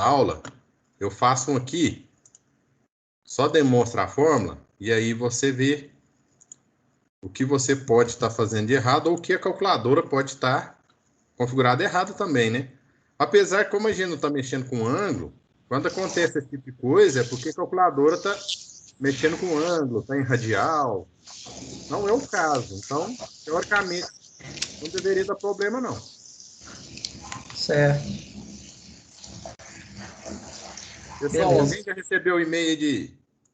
aula, eu faço um aqui, só demonstra a fórmula, e aí você vê o que você pode estar fazendo de errado ou o que a calculadora pode estar configurada errado também, né? Apesar que, como a gente não está mexendo com ângulo, quando acontece esse tipo de coisa, é porque a calculadora está mexendo com ângulo, está em radial. Não é o caso. Então, teoricamente, não deveria dar problema, não. Certo. Pessoal, Beleza. alguém já recebeu o e-mail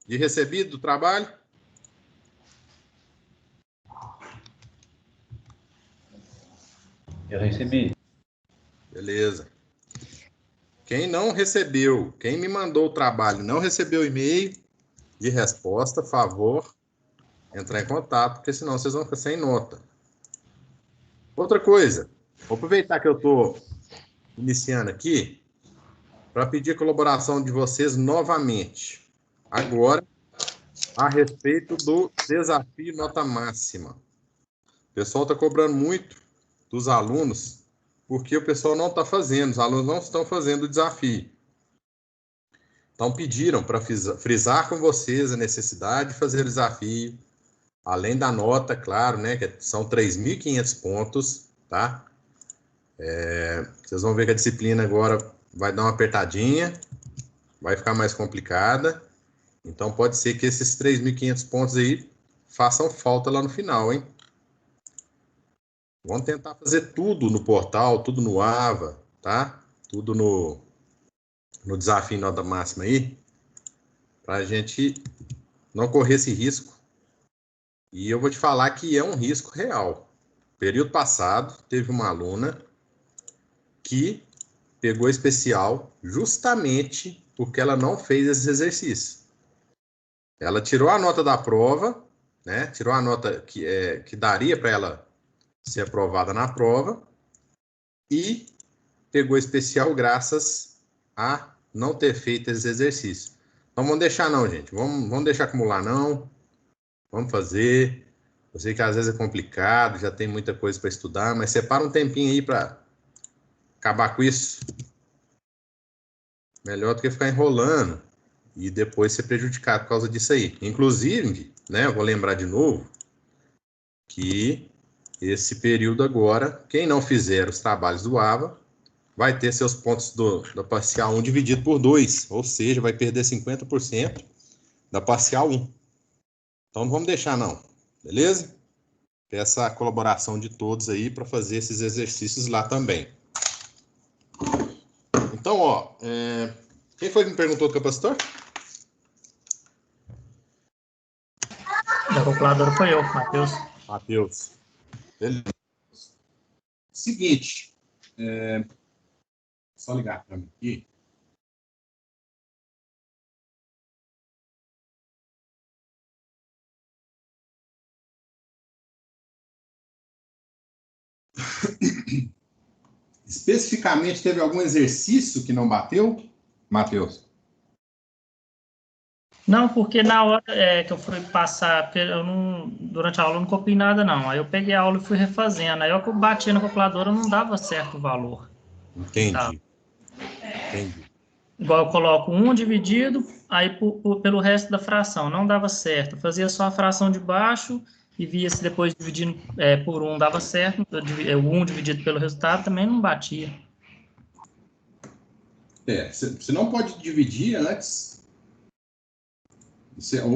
de recebido do trabalho? Eu recebi. Beleza. Quem não recebeu, quem me mandou o trabalho não recebeu o e-mail de resposta, favor, entrar em contato, porque senão vocês vão ficar sem nota. Outra coisa, vou aproveitar que eu estou iniciando aqui para pedir a colaboração de vocês novamente. Agora, a respeito do desafio nota máxima. O pessoal está cobrando muito dos alunos, porque o pessoal não está fazendo, os alunos não estão fazendo o desafio. Então, pediram para frisar com vocês a necessidade de fazer o desafio, além da nota, claro, né, que são 3.500 pontos, tá? Vocês vão ver que a disciplina agora vai dar uma apertadinha, vai ficar mais complicada. Então, pode ser que esses 3.500 pontos aí façam falta lá no final, hein? Vamos tentar fazer tudo no portal, tudo no AVA, tá? Tudo no desafio nota máxima aí, para a gente não correr esse risco. E eu vou te falar que é um risco real. Período passado, teve uma aluna que pegou especial justamente porque ela não fez esses exercícios. Ela tirou a nota da prova, né? Tirou a nota que daria para ela ser aprovada na prova e pegou especial graças a não ter feito esses exercícios. Então, vamos deixar não, gente. Vamos deixar acumular não. Vamos fazer. Eu sei que às vezes é complicado, já tem muita coisa para estudar, mas separa um tempinho aí para acabar com isso. Melhor do que ficar enrolando e depois ser prejudicado por causa disso aí. Inclusive, né, eu vou lembrar de novo que esse período agora, quem não fizer os trabalhos do AVA, vai ter seus pontos da parcial 1 dividido por 2, ou seja, vai perder 50% da parcial 1. Então não vamos deixar não, beleza? Peço a colaboração de todos aí para fazer esses exercícios lá também. Então, ó, quem foi que me perguntou do capacitor? Da calculadora foi eu, Matheus. Matheus. Beleza. Seguinte, só ligar a câmera aqui. Especificamente, teve algum exercício que não bateu, Matheus? Não, porque na hora que eu fui passar, eu não, durante a aula eu não copiei nada, não. Aí eu peguei a aula e fui refazendo. Aí eu que eu batia na calculadora, não dava certo o valor. Entendi. Tá. Entendi. Igual eu coloco 1 dividido, aí pelo resto da fração, não dava certo. Eu fazia só a fração de baixo e via se depois dividindo por 1 dava certo. O 1 dividido pelo resultado também não batia. Você não pode dividir antes.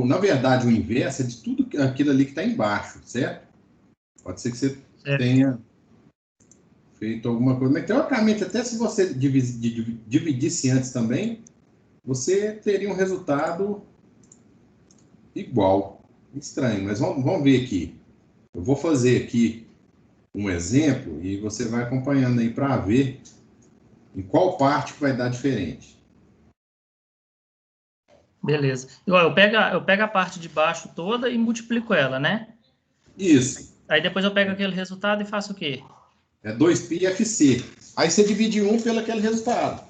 Na verdade, o inverso é de tudo aquilo ali que está embaixo, certo? Pode ser que você tenha feito alguma coisa. Mas, teoricamente, até se você dividisse antes também, você teria um resultado igual. Estranho, mas vamos ver aqui. Eu vou fazer aqui um exemplo e você vai acompanhando aí para ver em qual parte que vai dar diferente. Beleza. Igual eu pego a parte de baixo toda e multiplico ela, né? Isso. Aí depois eu pego aquele resultado e faço o quê? É 2πfc. Aí você divide 1 pelo aquele resultado.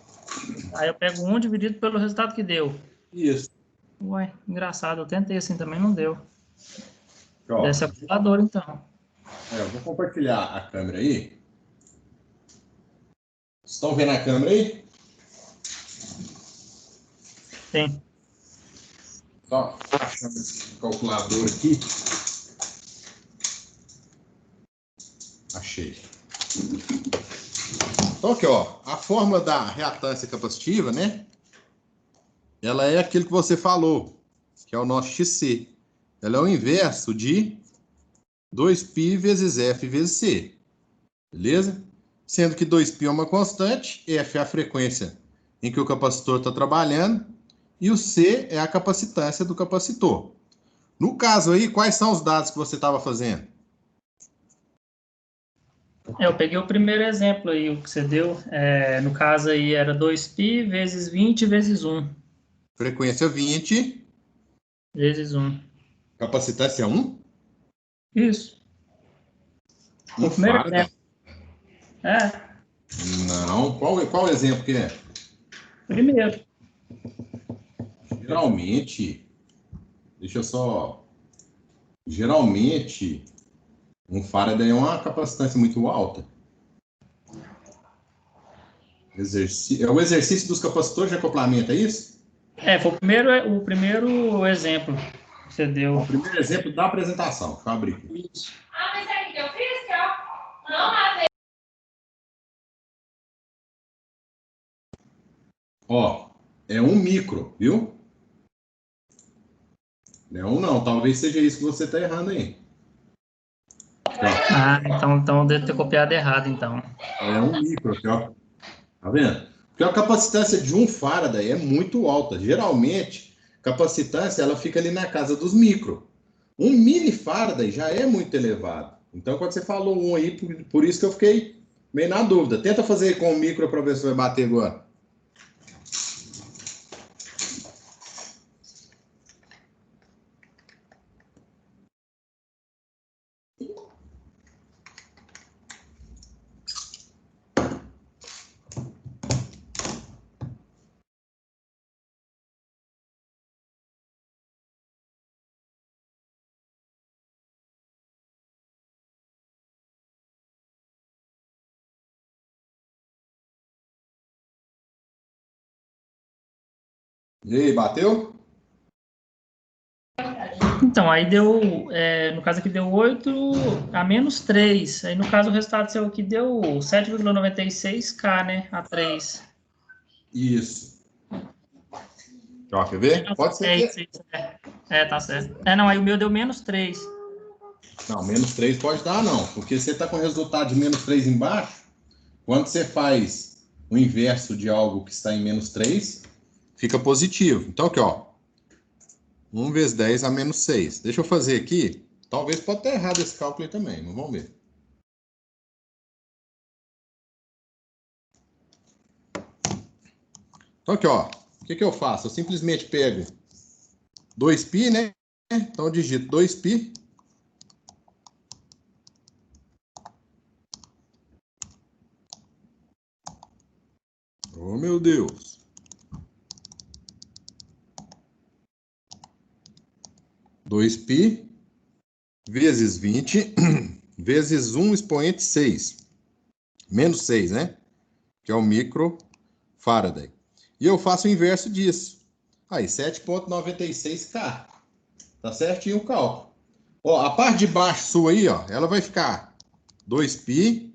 Aí eu pego 1 dividido pelo resultado que deu. Isso. Ué, engraçado. Eu tentei assim também, não deu. Ó, Deve ser a calculadora, então. eu vou compartilhar a câmera aí. Estão vendo a câmera aí? Sim. Só achando esse calculador aqui. Achei. Então aqui, ó, a fórmula da reatância capacitiva, né? Ela é aquilo que você falou, que é o nosso XC. Ela é o inverso de 2π vezes F vezes C. Beleza? Sendo que 2π é uma constante, F é a frequência em que o capacitor está trabalhando, e o C é a capacitância do capacitor. No caso aí, quais são os dados que você estava fazendo? Eu peguei o primeiro exemplo aí, o que você deu. No caso aí era 2π vezes 20 vezes 1. Frequência 20. Vezes 1. Capacitância 1? Isso. O primeiro Farad? exemplo. Não. Qual exemplo que é? Primeiro. Geralmente, deixa eu só... Geralmente, um Faraday é uma capacitância muito alta. É o exercício dos capacitores de acoplamento, é isso? Foi o primeiro exemplo que você deu. O primeiro exemplo da apresentação. Deixa eu abrir aqui. Isso. Mas é que eu fiz, que eu não matei. Ó, é um micro, viu? Não é um não, talvez seja isso que você está errando aí. Então eu devo ter copiado errado, então. É um micro aqui, ó. Tá vendo? Porque a capacitância de um Faraday é muito alta. Geralmente, capacitância ela fica ali na casa dos micro. Um mini Faraday já é muito elevado. Então, quando você falou um aí, por isso que eu fiquei meio na dúvida. Tenta fazer com o micro para ver se vai bater agora. E aí, bateu? Então, aí deu, no caso aqui deu 8 a menos 3. Aí no caso o resultado seu aqui deu 7,96K, né? A 3. Isso. Ó, quer ver? Pode ser que... Isso. Tá certo. Não, aí o meu deu menos 3. Não, menos 3 pode dar, não. Porque você está com o resultado de menos 3 embaixo. Quando você faz o inverso de algo que está em menos 3, fica positivo. Então, aqui, ó. 1 vezes 10 a menos 6. Deixa eu fazer aqui. Talvez pode estar errado esse cálculo aí também, mas vamos ver. Então, aqui, ó. O que eu faço? Eu simplesmente pego 2π, né? Então, eu digito 2π. Oh, meu Deus. Dois π vezes 20 vezes 1 expoente 6. Menos 6, né? Que é o micro Faraday. E eu faço o inverso disso. Aí, 7,96K. Tá certinho o cálculo. Ó, a parte de baixo sua aí, ó, ela vai ficar 2π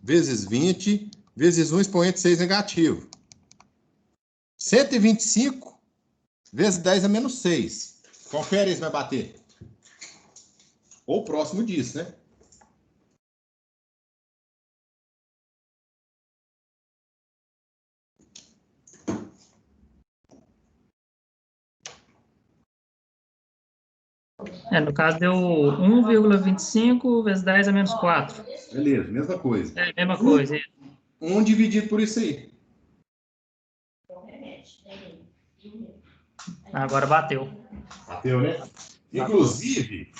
vezes 20 vezes 1 expoente 6 negativo. 125 vezes 10 a menos 6. Confere aí se vai bater. Ou próximo disso, né? No caso deu 1,25 vezes 10 a menos 4. Beleza, mesma coisa. Mesma coisa. 1 dividido por isso aí. Agora bateu. Bateu, né? Inclusive,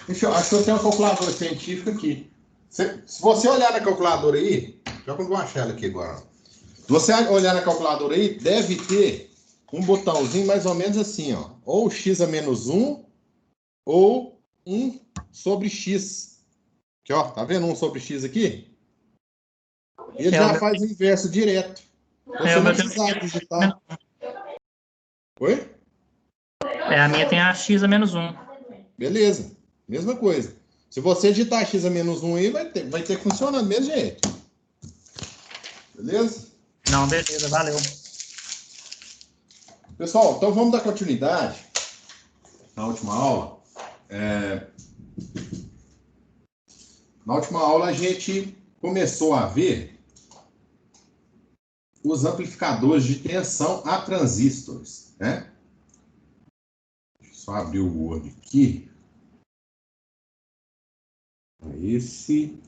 acho que eu tenho uma calculadora científica aqui. Se você olhar na calculadora aí, já vou achar ela aqui agora. Se você olhar na calculadora aí, deve ter um botãozinho mais ou menos assim, ó. Ou x a menos 1, ou 1 sobre x. Aqui, ó, tá vendo 1 sobre x aqui? Ele já faz o inverso direto. Você não precisa digitar. Oi? A minha tem a X a menos 1. Beleza. Mesma coisa. Se você digitar X a menos 1 aí, vai ter que funcionar do mesmo jeito. Beleza? Não, beleza, valeu. Pessoal, então vamos dar continuidade na última aula. Na última aula a gente começou a ver os amplificadores de tensão a transistores, né? Deixa eu só abrir o Word aqui. Esse.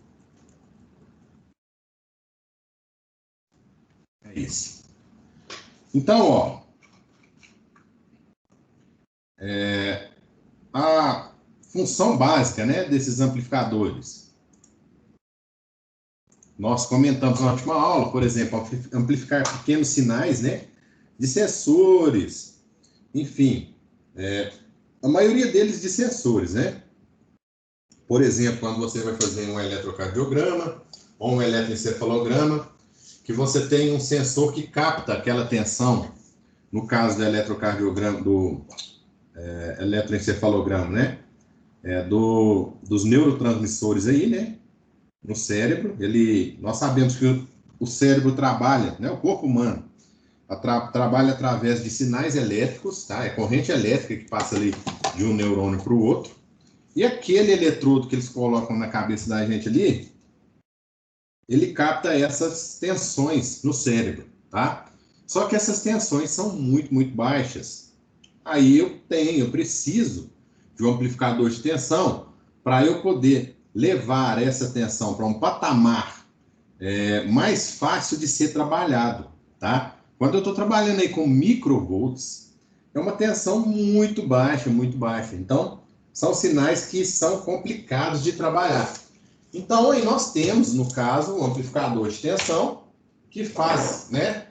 É esse. Então, ó. A função básica, né, desses amplificadores. Nós comentamos na última aula, por exemplo, amplificar pequenos sinais, né, de sensores, enfim, a maioria deles de sensores, né? Por exemplo, quando você vai fazer um eletrocardiograma ou um eletroencefalograma, que você tem um sensor que capta aquela tensão, no caso do eletrocardiograma, do eletroencefalograma, né? Dos neurotransmissores aí, né? No cérebro, nós sabemos que o cérebro trabalha, né? O corpo humano trabalha através de sinais elétricos, tá? É corrente elétrica que passa ali de um neurônio para o outro. E aquele eletrodo que eles colocam na cabeça da gente ali, ele capta essas tensões no cérebro, tá? Só que essas tensões são muito, muito baixas. Aí eu preciso de um amplificador de tensão para eu poder levar essa tensão para um patamar mais fácil de ser trabalhado, tá? Quando eu estou trabalhando aí com microvolts, é uma tensão muito baixa, muito baixa. Então, são sinais que são complicados de trabalhar. Então, aí nós temos, no caso, um amplificador de tensão que faz, né,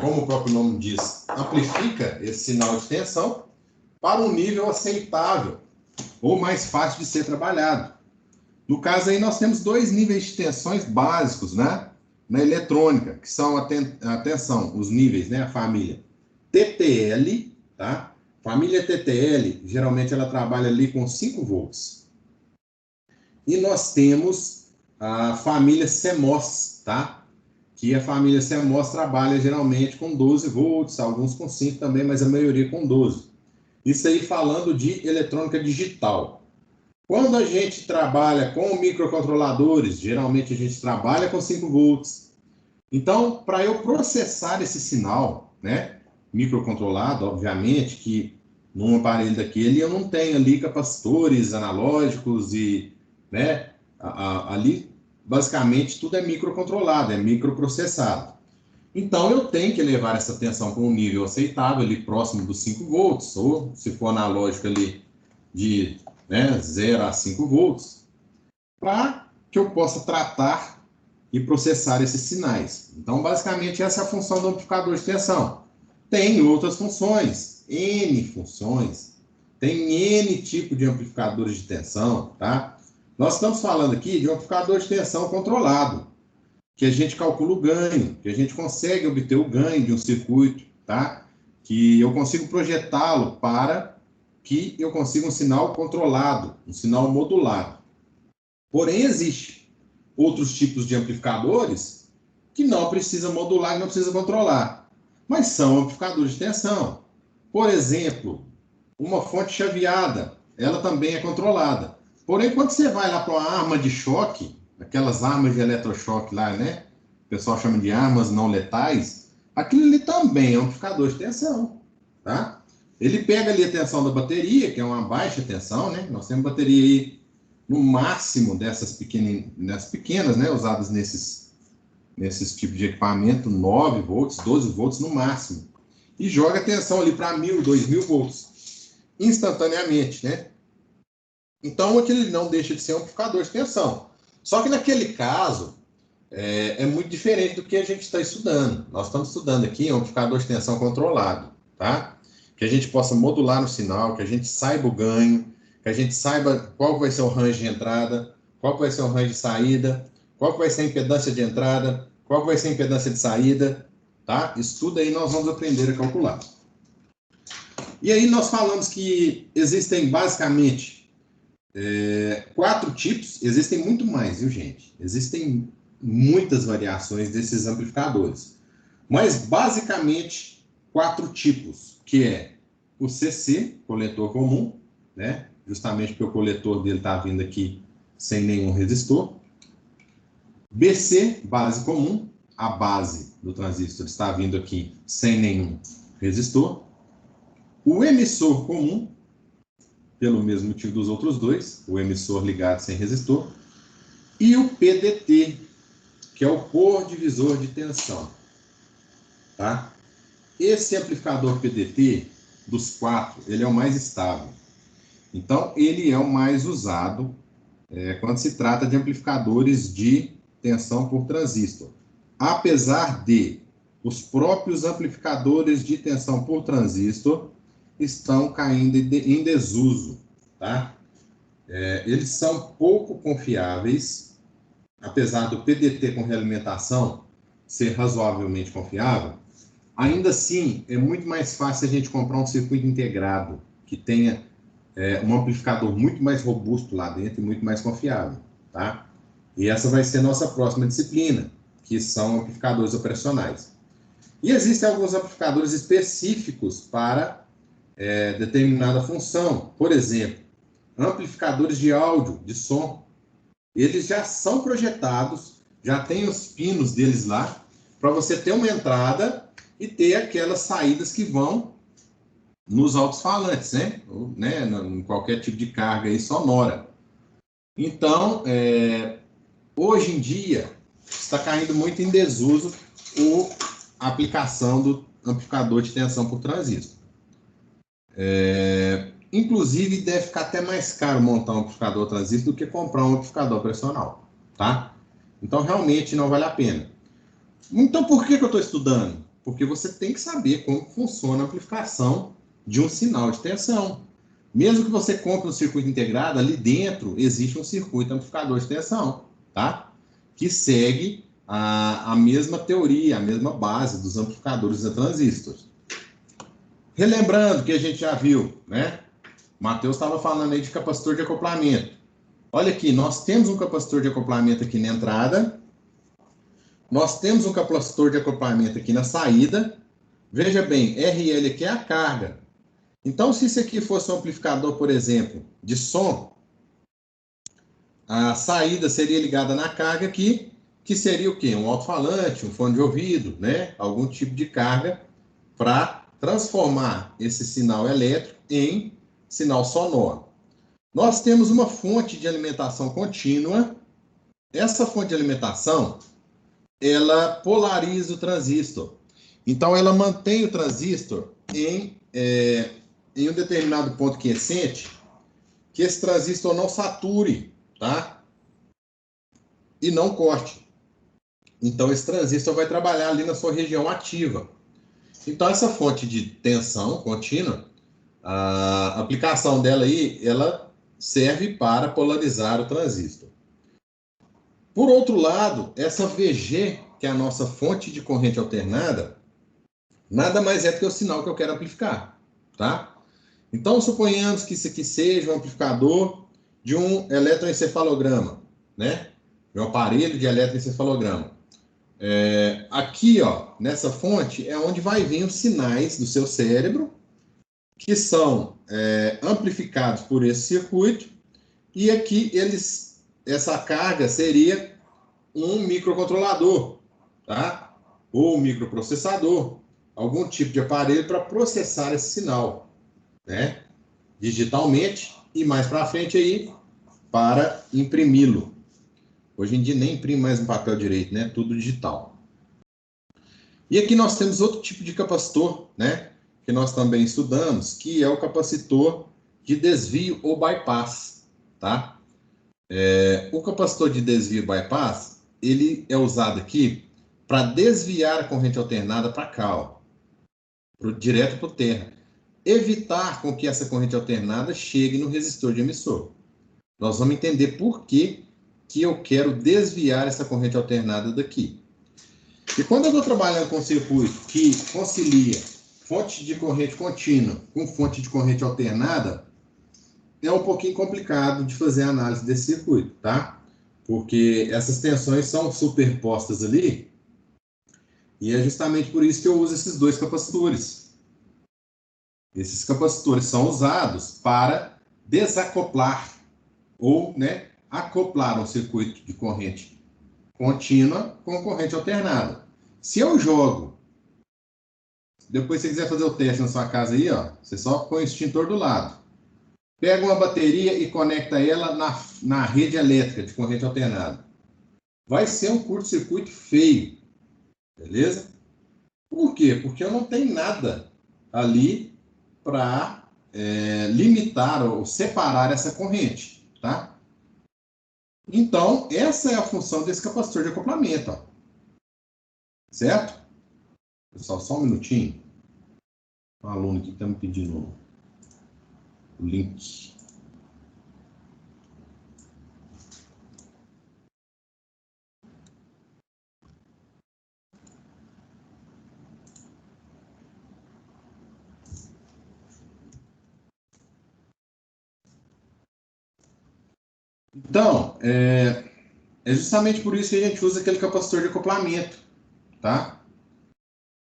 como o próprio nome diz, amplifica esse sinal de tensão para um nível aceitável ou mais fácil de ser trabalhado. No caso aí, nós temos dois níveis de tensões básicos, né, na eletrônica, que são atenção, os níveis, né, a família TTL, tá? Família TTL, geralmente ela trabalha ali com 5 volts. E nós temos a família CMOS, tá? Que a família CMOS trabalha geralmente com 12 volts, alguns com 5 também, mas a maioria com 12. Isso aí falando de eletrônica digital. Quando a gente trabalha com microcontroladores, geralmente a gente trabalha com 5 volts. Então, para eu processar esse sinal, né, microcontrolado, obviamente que num aparelho daquele eu não tenho ali capacitores analógicos e, né, ali basicamente tudo é microcontrolado, é microprocessado. Então eu tenho que levar essa tensão para um nível aceitável, ali próximo dos 5 volts, ou se for analógico ali de 0 a 5 volts, para que eu possa tratar e processar esses sinais. Então, basicamente, essa é a função do amplificador de tensão. Tem outras funções, N funções, tem N tipo de amplificadores de tensão, tá? Nós estamos falando aqui de um amplificador de tensão controlado, que a gente calcula o ganho, que a gente consegue obter o ganho de um circuito, tá? Que eu consigo projetá-lo para que eu consiga um sinal controlado, um sinal modulado. Porém, existe outros tipos de amplificadores que não precisa modular e não precisa controlar, mas são amplificadores de tensão. Por exemplo, uma fonte chaveada, ela também é controlada. Porém, quando você vai lá para uma arma de choque, aquelas armas de eletrochoque lá, né? O pessoal chama de armas não letais, aquilo ali também é um amplificador de tensão, tá? Ele pega ali a tensão da bateria, que é uma baixa tensão, né? Nós temos bateria aí no máximo dessas pequenas, né? Usadas nesses tipos de equipamento, 9 volts, 12 volts no máximo. E joga a tensão ali para 1.000, 2.000 volts, instantaneamente, né? Então, aquele não deixa de ser um amplificador de tensão. Só que naquele caso, é muito diferente do que a gente está estudando. Nós estamos estudando aqui um amplificador de tensão controlado, tá? Que a gente possa modular no sinal, que a gente saiba o ganho, que a gente saiba qual vai ser o range de entrada, qual vai ser o range de saída, qual vai ser a impedância de entrada, qual vai ser a impedância de saída, tá? Isso tudo aí nós vamos aprender a calcular. E aí nós falamos que existem basicamente 4 tipos, existem muito mais, viu, gente? Existem muitas variações desses amplificadores. Mas basicamente 4 tipos, que é o CC, coletor comum, né? Justamente porque o coletor dele está vindo aqui sem nenhum resistor. BC, base comum, a base do transistor está vindo aqui sem nenhum resistor. O emissor comum, pelo mesmo motivo dos outros dois, o emissor ligado sem resistor. E o PDT, que é o por divisor de tensão. Tá? Esse amplificador PDT, dos 4, ele é o mais estável. Então, ele é o mais usado quando se trata de amplificadores de tensão por transistor. Apesar de os próprios amplificadores de tensão por transistor estão caindo em desuso, tá? Eles são pouco confiáveis, apesar do PDT com realimentação ser razoavelmente confiável. Ainda assim, é muito mais fácil a gente comprar um circuito integrado que tenha um amplificador muito mais robusto lá dentro e muito mais confiável, tá? E essa vai ser a nossa próxima disciplina, que são amplificadores operacionais. E existem alguns amplificadores específicos para determinada função. Por exemplo, amplificadores de áudio, de som. Eles já são projetados, já tem os pinos deles lá, para você ter uma entrada e ter aquelas saídas que vão nos alto-falantes, né? Em qualquer tipo de carga aí sonora. Então, hoje em dia, está caindo muito em desuso a aplicação do amplificador de tensão por transistor. Inclusive, deve ficar até mais caro montar um amplificador transistor do que comprar um amplificador operacional, tá? Então, realmente, não vale a pena. Então, por que eu estou estudando? Porque você tem que saber como funciona a amplificação de um sinal de tensão. Mesmo que você compre um circuito integrado, ali dentro existe um circuito amplificador de tensão, tá? Que segue a mesma teoria, a mesma base dos amplificadores de transistores. Relembrando que a gente já viu, né? O Matheus estava falando aí de capacitor de acoplamento. Olha aqui, nós temos um capacitor de acoplamento aqui na entrada. Nós temos um capacitor de acoplamento aqui na saída. Veja bem, RL aqui é a carga. Então, se isso aqui fosse um amplificador, por exemplo, de som, a saída seria ligada na carga aqui, que seria o quê? Um alto-falante, um fone de ouvido, né? Algum tipo de carga para transformar esse sinal elétrico em sinal sonoro. Nós temos uma fonte de alimentação contínua. Essa fonte de alimentação, ela polariza o transistor. Então, ela mantém o transistor em um determinado ponto quiescente, que esse transistor não sature, tá? E não corte. Então, esse transistor vai trabalhar ali na sua região ativa. Então, essa fonte de tensão contínua, a aplicação dela aí, ela serve para polarizar o transistor. Por outro lado, essa VG, que é a nossa fonte de corrente alternada, nada mais é do que o sinal que eu quero amplificar, tá? Então, suponhamos que isso aqui seja um amplificador de um eletroencefalograma, né? De um aparelho de eletroencefalograma. Aqui, ó, nessa fonte, é onde vai vir os sinais do seu cérebro, que são amplificados por esse circuito, e aqui essa carga seria um microcontrolador, tá? Ou um microprocessador, algum tipo de aparelho para processar esse sinal, né? Digitalmente, e mais para frente aí, para imprimi-lo. Hoje em dia nem imprime mais no papel direito, né? Tudo digital. E aqui nós temos outro tipo de capacitor, né? Que nós também estudamos, que é o capacitor de desvio ou bypass, tá? O capacitor de desvio bypass, ele é usado aqui para desviar a corrente alternada para cá, ó, direto para o terra. Evitar com que essa corrente alternada chegue no resistor de emissor. Nós vamos entender por que eu quero desviar essa corrente alternada daqui. E quando eu estou trabalhando com um circuito que concilia fonte de corrente contínua com fonte de corrente alternada, é um pouquinho complicado de fazer a análise desse circuito, tá? Porque essas tensões são superpostas ali, e é justamente por isso que eu uso esses dois capacitores. Esses capacitores são usados para desacoplar ou, né, acoplar um circuito de corrente contínua com corrente alternada. Se eu jogo, depois se você quiser fazer o teste na sua casa aí, ó, você só põe o extintor do lado. Pega uma bateria e conecta ela na rede elétrica de corrente alternada. Vai ser um curto-circuito feio, beleza? Por quê? Porque eu não tenho nada ali para limitar ou separar essa corrente, tá? Então, essa é a função desse capacitor de acoplamento, ó. Certo? Pessoal, só um minutinho. Um aluno aqui está me pedindo o link. Então, é justamente por isso que a gente usa aquele capacitor de acoplamento, tá?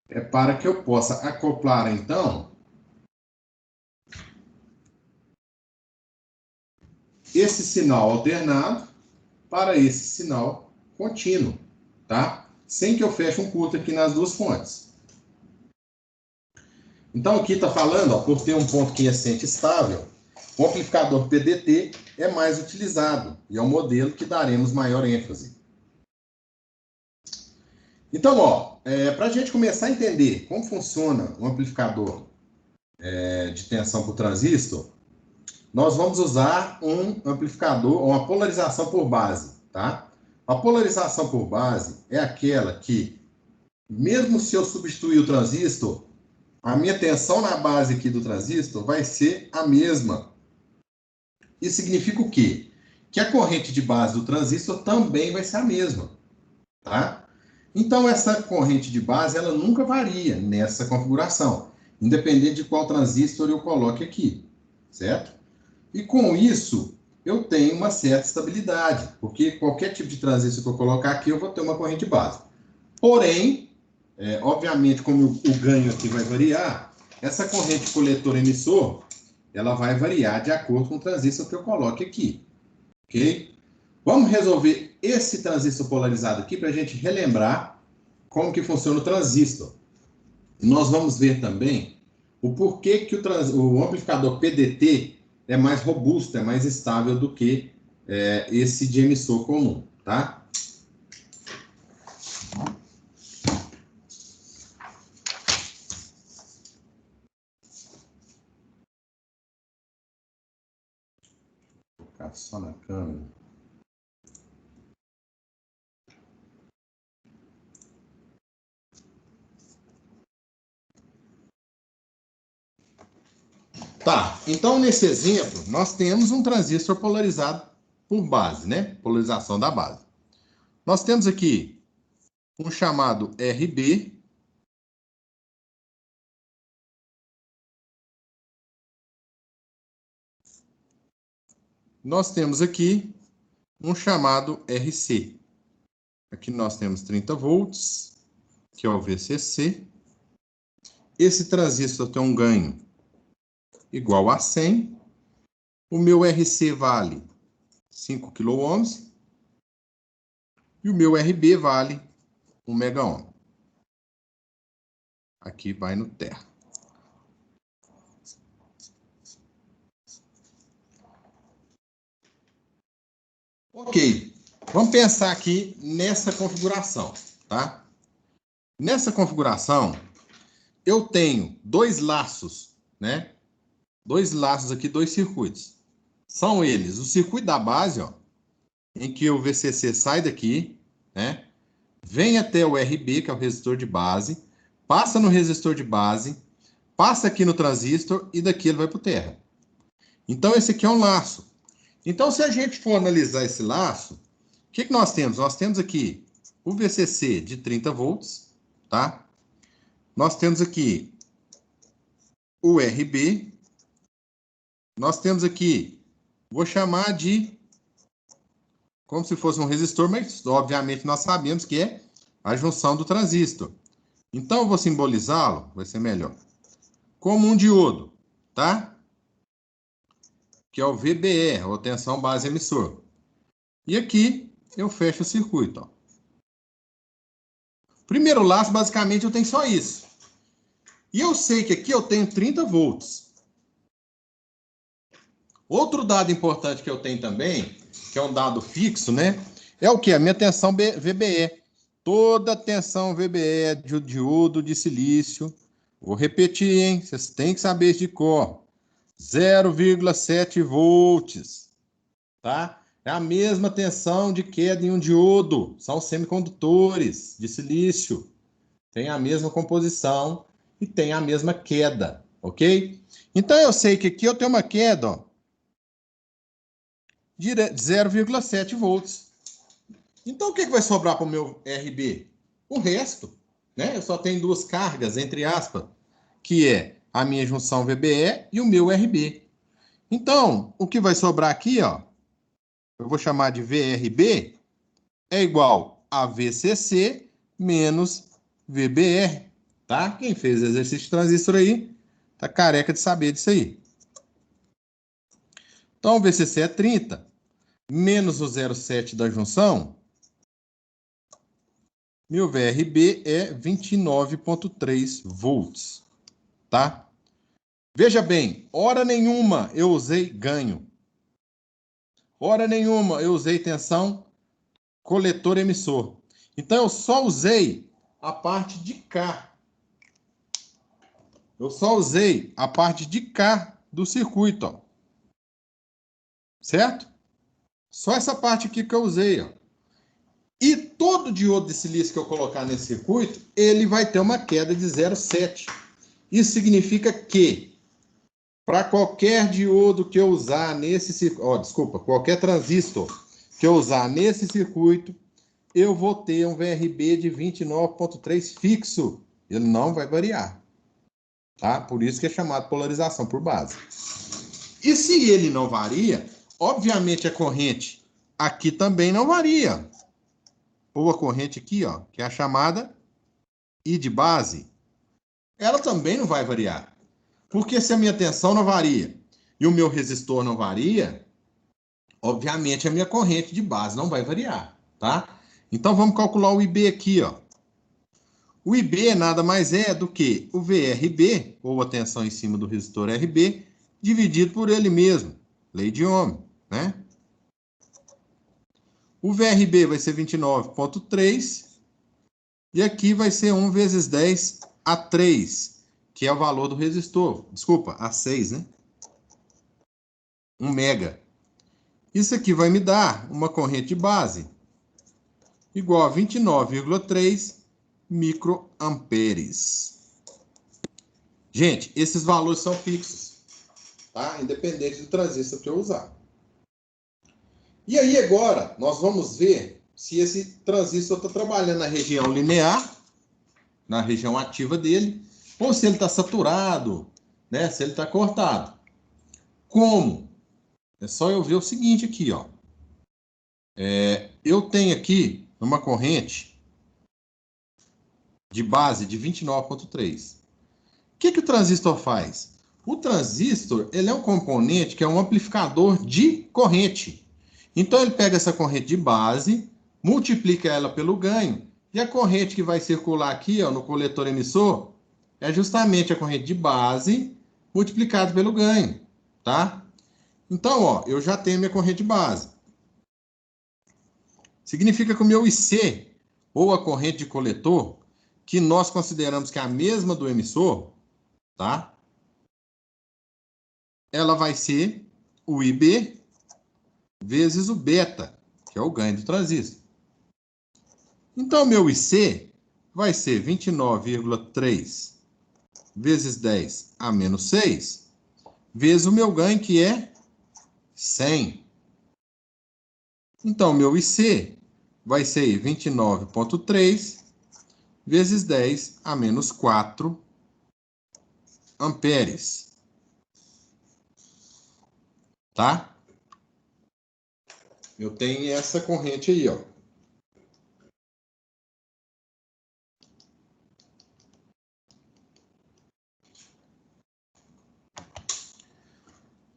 É para que eu possa acoplar, então, esse sinal alternado para esse sinal contínuo, tá? Sem que eu feche um curto aqui nas duas fontes. Então, aqui está falando, ó, por ter um ponto quiescente estável, o amplificador PDT é mais utilizado e é um modelo que daremos maior ênfase. Então, ó, para a gente começar a entender como funciona um amplificador de tensão por transistor, nós vamos usar um amplificador, uma polarização por base, tá? A polarização por base é aquela que, mesmo se eu substituir o transistor, a minha tensão na base aqui do transistor vai ser a mesma. Isso significa o quê? Que a corrente de base do transistor também vai ser a mesma, tá? Então, essa corrente de base, ela nunca varia nessa configuração, independente de qual transistor eu coloque aqui, certo? E com isso, eu tenho uma certa estabilidade, porque qualquer tipo de transistor que eu colocar aqui, eu vou ter uma corrente base. Porém, obviamente, como o ganho aqui vai variar, essa corrente coletor-emissor, ela vai variar de acordo com o transistor que eu coloque aqui, ok? Vamos resolver esse transistor polarizado aqui para a gente relembrar como que funciona o transistor. Nós vamos ver também o porquê que o amplificador PDT é mais robusto, é mais estável do que esse de emissor comum, tá? Vou focar só na câmera. Tá, então nesse exemplo, nós temos um transistor polarizado por base, né? Polarização da base. Nós temos aqui um chamado RB. Nós temos aqui um chamado RC. Aqui nós temos 30 volts, que é o VCC. Esse transistor tem um ganho igual a 100. O meu RC vale 5 kΩ e o meu RB vale 1 MΩ. Aqui vai no terra. Ok, vamos pensar aqui nessa configuração, tá? Nessa configuração, eu tenho dois laços, né? Dois laços aqui, dois circuitos. São eles o circuito da base, ó, em que o VCC sai daqui, né? Vem até o RB, que é o resistor de base, passa no resistor de base, passa aqui no transistor e daqui ele vai para o terra. Então, esse aqui é um laço. Então, se a gente for analisar esse laço, o que nós temos? Nós temos aqui o VCC de 30 volts, tá? Nós temos aqui o RB. Nós temos aqui, vou chamar de, como se fosse um resistor, mas obviamente nós sabemos que é a junção do transistor. Então, eu vou simbolizá-lo, vai ser melhor, como um diodo, tá? Que é o VBE, ou tensão base emissor. E aqui, eu fecho o circuito, ó. Primeiro laço, basicamente, eu tenho só isso. E eu sei que aqui eu tenho 30 volts. Outro dado importante que eu tenho também, que é um dado fixo, né? É o quê? A minha tensão VBE. Toda tensão VBE é de diodo de silício. Vou repetir, hein? Vocês têm que saber de cor. 0,7 volts. Tá? É a mesma tensão de queda em um diodo. São semicondutores de silício. Tem a mesma composição e tem a mesma queda, ok? Então, eu sei que aqui eu tenho uma queda, ó, de 0,7 volts. Então, o que vai sobrar para o meu RB? O resto, né? Eu só tenho duas cargas, entre aspas, que é a minha junção VBE e o meu RB. Então, o que vai sobrar aqui, ó, eu vou chamar de VRB, é igual a VCC menos VBR, tá? Quem fez exercício de transistor aí, tá careca de saber disso aí. Então, o VCC é 30, menos o 0,7 da junção, meu VRB é 29,3 volts, tá? Veja bem, hora nenhuma eu usei ganho. Hora nenhuma eu usei tensão coletor-emissor. Então, eu só usei a parte de cá. Eu só usei a parte de cá do circuito, ó. Certo? Só essa parte aqui que eu usei, ó. E todo diodo de silício que eu colocar nesse circuito, ele vai ter uma queda de 0,7. Isso significa que, para qualquer diodo que eu usar nesse circuito, qualquer transistor que eu usar nesse circuito, eu vou ter um VRB de 29,3 fixo. Ele não vai variar. Tá? Por isso que é chamado polarização por base. E se ele não varia, obviamente a corrente aqui também não varia. Ou a corrente aqui, ó, que é a chamada I de base, ela também não vai variar. Porque se a minha tensão não varia e o meu resistor não varia, obviamente a minha corrente de base não vai variar, tá? Então vamos calcular o IB aqui, ó. O IB nada mais é do que o VRB, ou a tensão em cima do resistor RB, dividido por ele mesmo, lei de Ohm, né? O VRB vai ser 29,3 e aqui vai ser 1 vezes 10 a 3, que é o valor do resistor. Desculpa, a 6, né? 1 mega. Isso aqui vai me dar uma corrente de base igual a 29,3 microamperes. Gente, esses valores são fixos, tá? Independente do transistor que eu usar. E aí agora nós vamos ver se esse transistor está trabalhando na região linear, na região ativa dele, ou se ele está saturado, né? Se ele está cortado. Como? É só eu ver o seguinte aqui, ó. Eu tenho aqui uma corrente de base de 29,3. O que o transistor faz? O transistor, ele é um componente que é um amplificador de corrente. Então, ele pega essa corrente de base, multiplica ela pelo ganho, e a corrente que vai circular aqui, ó, no coletor emissor, é justamente a corrente de base multiplicada pelo ganho, tá? Então, ó, eu já tenho minha corrente de base. Significa que o meu IC, ou a corrente de coletor, que nós consideramos que é a mesma do emissor, tá? Ela vai ser o IB vezes o beta, que é o ganho do transistor. Então, meu IC vai ser 29,3 vezes 10 a menos 6, vezes o meu ganho, que é 100. Então, meu IC vai ser 29,3 vezes 10 a menos 4 amperes. Tá? Eu tenho essa corrente aí, ó.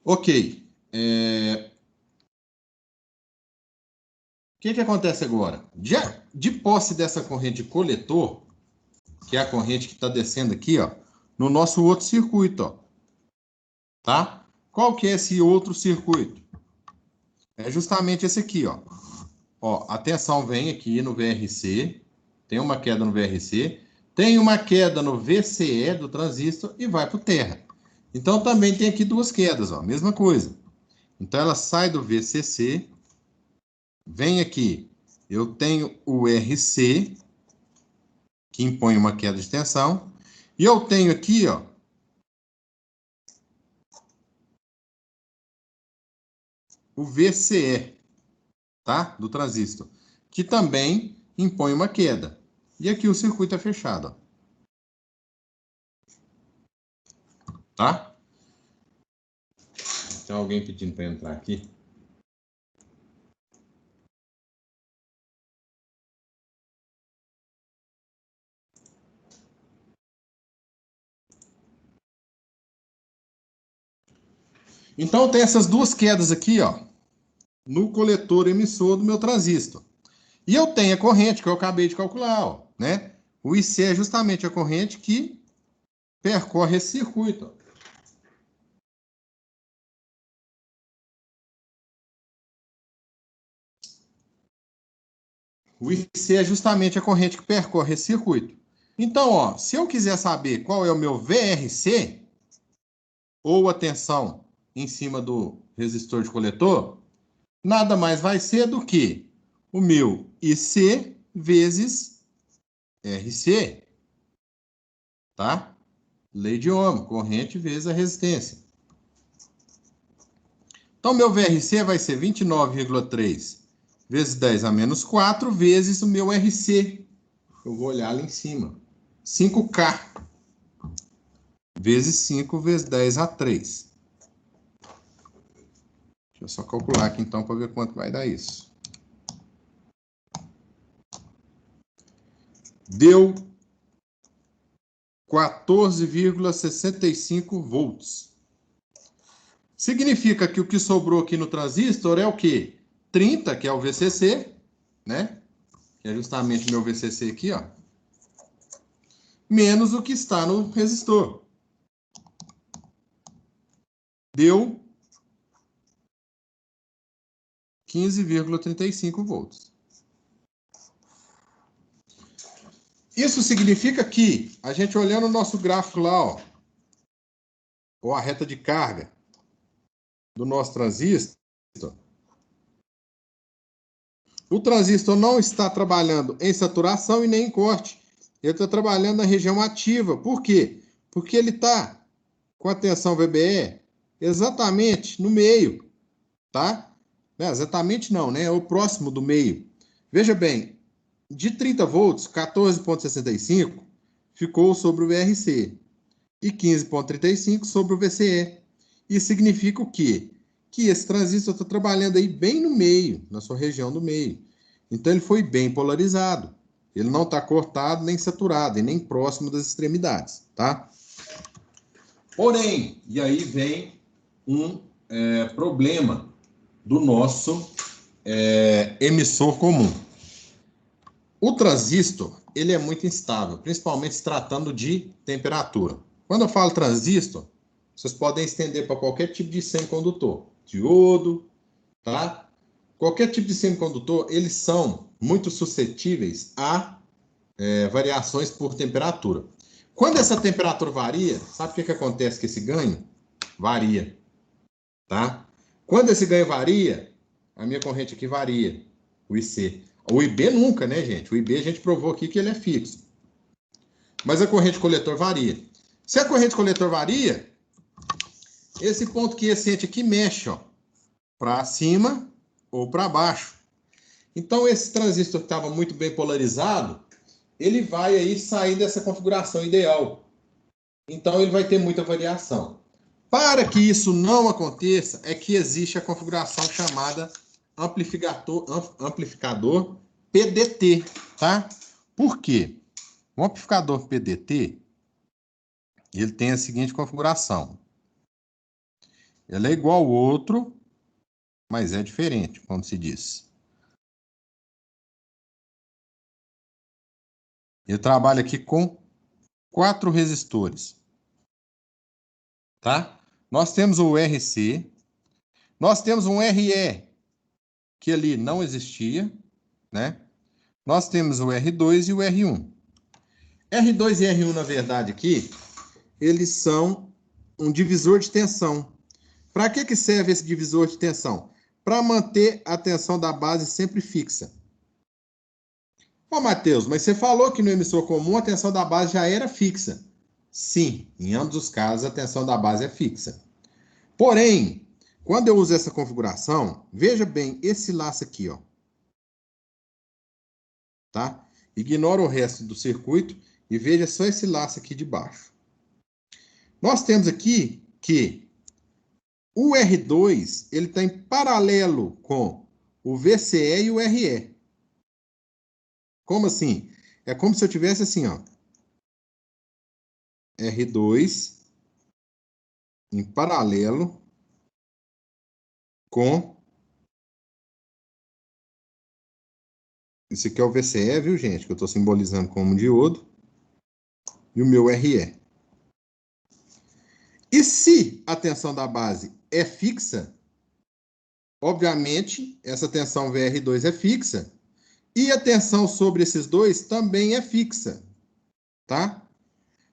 Ok. O que acontece agora? De posse dessa corrente de coletor, que é a corrente que está descendo aqui, ó, no nosso outro circuito, ó. Tá? Qual que é esse outro circuito? É justamente esse aqui, ó. Ó, a tensão vem aqui no VRC, tem uma queda no VRC, tem uma queda no VCE do transistor e vai para o terra. Então também tem aqui duas quedas, ó, mesma coisa. Então ela sai do VCC, vem aqui, eu tenho o RC, que impõe uma queda de tensão, e eu tenho aqui, ó, o VCE, tá? Do transistor, que também impõe uma queda. E aqui o circuito é fechado, ó. Tá? Tem alguém pedindo para entrar aqui? Então tem essas duas quedas aqui, ó, no coletor emissor do meu transistor. E eu tenho a corrente que eu acabei de calcular, ó, né? O IC é justamente a corrente que percorre esse circuito, ó. O IC é justamente a corrente que percorre esse circuito. Então, ó, se eu quiser saber qual é o meu VRC, ou a tensão em cima do resistor de coletor, nada mais vai ser do que o meu IC vezes RC, tá? Lei de Ohm, corrente vezes a resistência. Então, meu VRC vai ser 29,3 vezes 10 a menos 4 vezes o meu RC. Eu vou olhar lá em cima. 5K vezes 5 vezes 10 a 3. Deixa eu só calcular aqui então para ver quanto vai dar isso. Deu 14,65 volts. Significa que o que sobrou aqui no transistor é o quê? 30, que é o VCC, né? Que é justamente o meu VCC aqui, ó. Menos o que está no resistor. Deu 15,35 volts. Isso significa que, a gente olhando o nosso gráfico lá, ó, ou a reta de carga do nosso transistor, o transistor não está trabalhando em saturação e nem em corte. Ele está trabalhando na região ativa. Por quê? Porque ele está com a tensão VBE exatamente no meio, tá? Exatamente não, né? É o próximo do meio. Veja bem, de 30 volts, 14,65 ficou sobre o VRC e 15,35 sobre o VCE. Isso significa o quê? Que esse transistor está trabalhando aí bem no meio, na sua região do meio. Então ele foi bem polarizado. Ele não está cortado, nem saturado, e nem próximo das extremidades, tá? Porém, e aí vem um problema do nosso emissor comum. O transistor, ele é muito instável, principalmente se tratando de temperatura. Quando eu falo transistor, vocês podem estender para qualquer tipo de semicondutor, diodo, tá? Qualquer tipo de semicondutor, eles são muito suscetíveis a variações por temperatura. Quando essa temperatura varia, sabe o que acontece com esse ganho? Varia, tá? Quando esse ganho varia, a minha corrente aqui varia, o IC. O IB nunca, né, gente? O IB a gente provou aqui que ele é fixo. Mas a corrente coletor varia. Se a corrente coletor varia, esse ponto quiescente aqui mexe, ó, para cima ou para baixo. Então, esse transistor que estava muito bem polarizado, ele vai aí sair dessa configuração ideal. Então, ele vai ter muita variação. Para que isso não aconteça, é que existe a configuração chamada amplificador PDT, tá? Por quê? O amplificador PDT, ele tem a seguinte configuração. Ele é igual ao outro, mas é diferente, como se diz. Ele trabalha aqui com 4 resistores, tá? Nós temos o RC, nós temos um RE, que ali não existia, né? Nós temos o R2 e o R1. R2 e R1, na verdade, aqui, eles são um divisor de tensão. Para que serve esse divisor de tensão? Para manter a tensão da base sempre fixa. Ô, Matheus, mas você falou que no emissor comum a tensão da base já era fixa. Sim, em ambos os casos a tensão da base é fixa. Porém, quando eu uso essa configuração, veja bem esse laço aqui, ó. Tá? Ignora o resto do circuito e veja só esse laço aqui de baixo. Nós temos aqui que o R2 ele está em paralelo com o VCE e o RE. Como assim? É como se eu tivesse assim, ó. R2 em paralelo com... Esse aqui é o VCE, viu, gente? Que eu estou simbolizando como diodo. E o meu RE. E se a tensão da base é fixa, obviamente, essa tensão VR2 é fixa. E a tensão sobre esses dois também é fixa. Tá?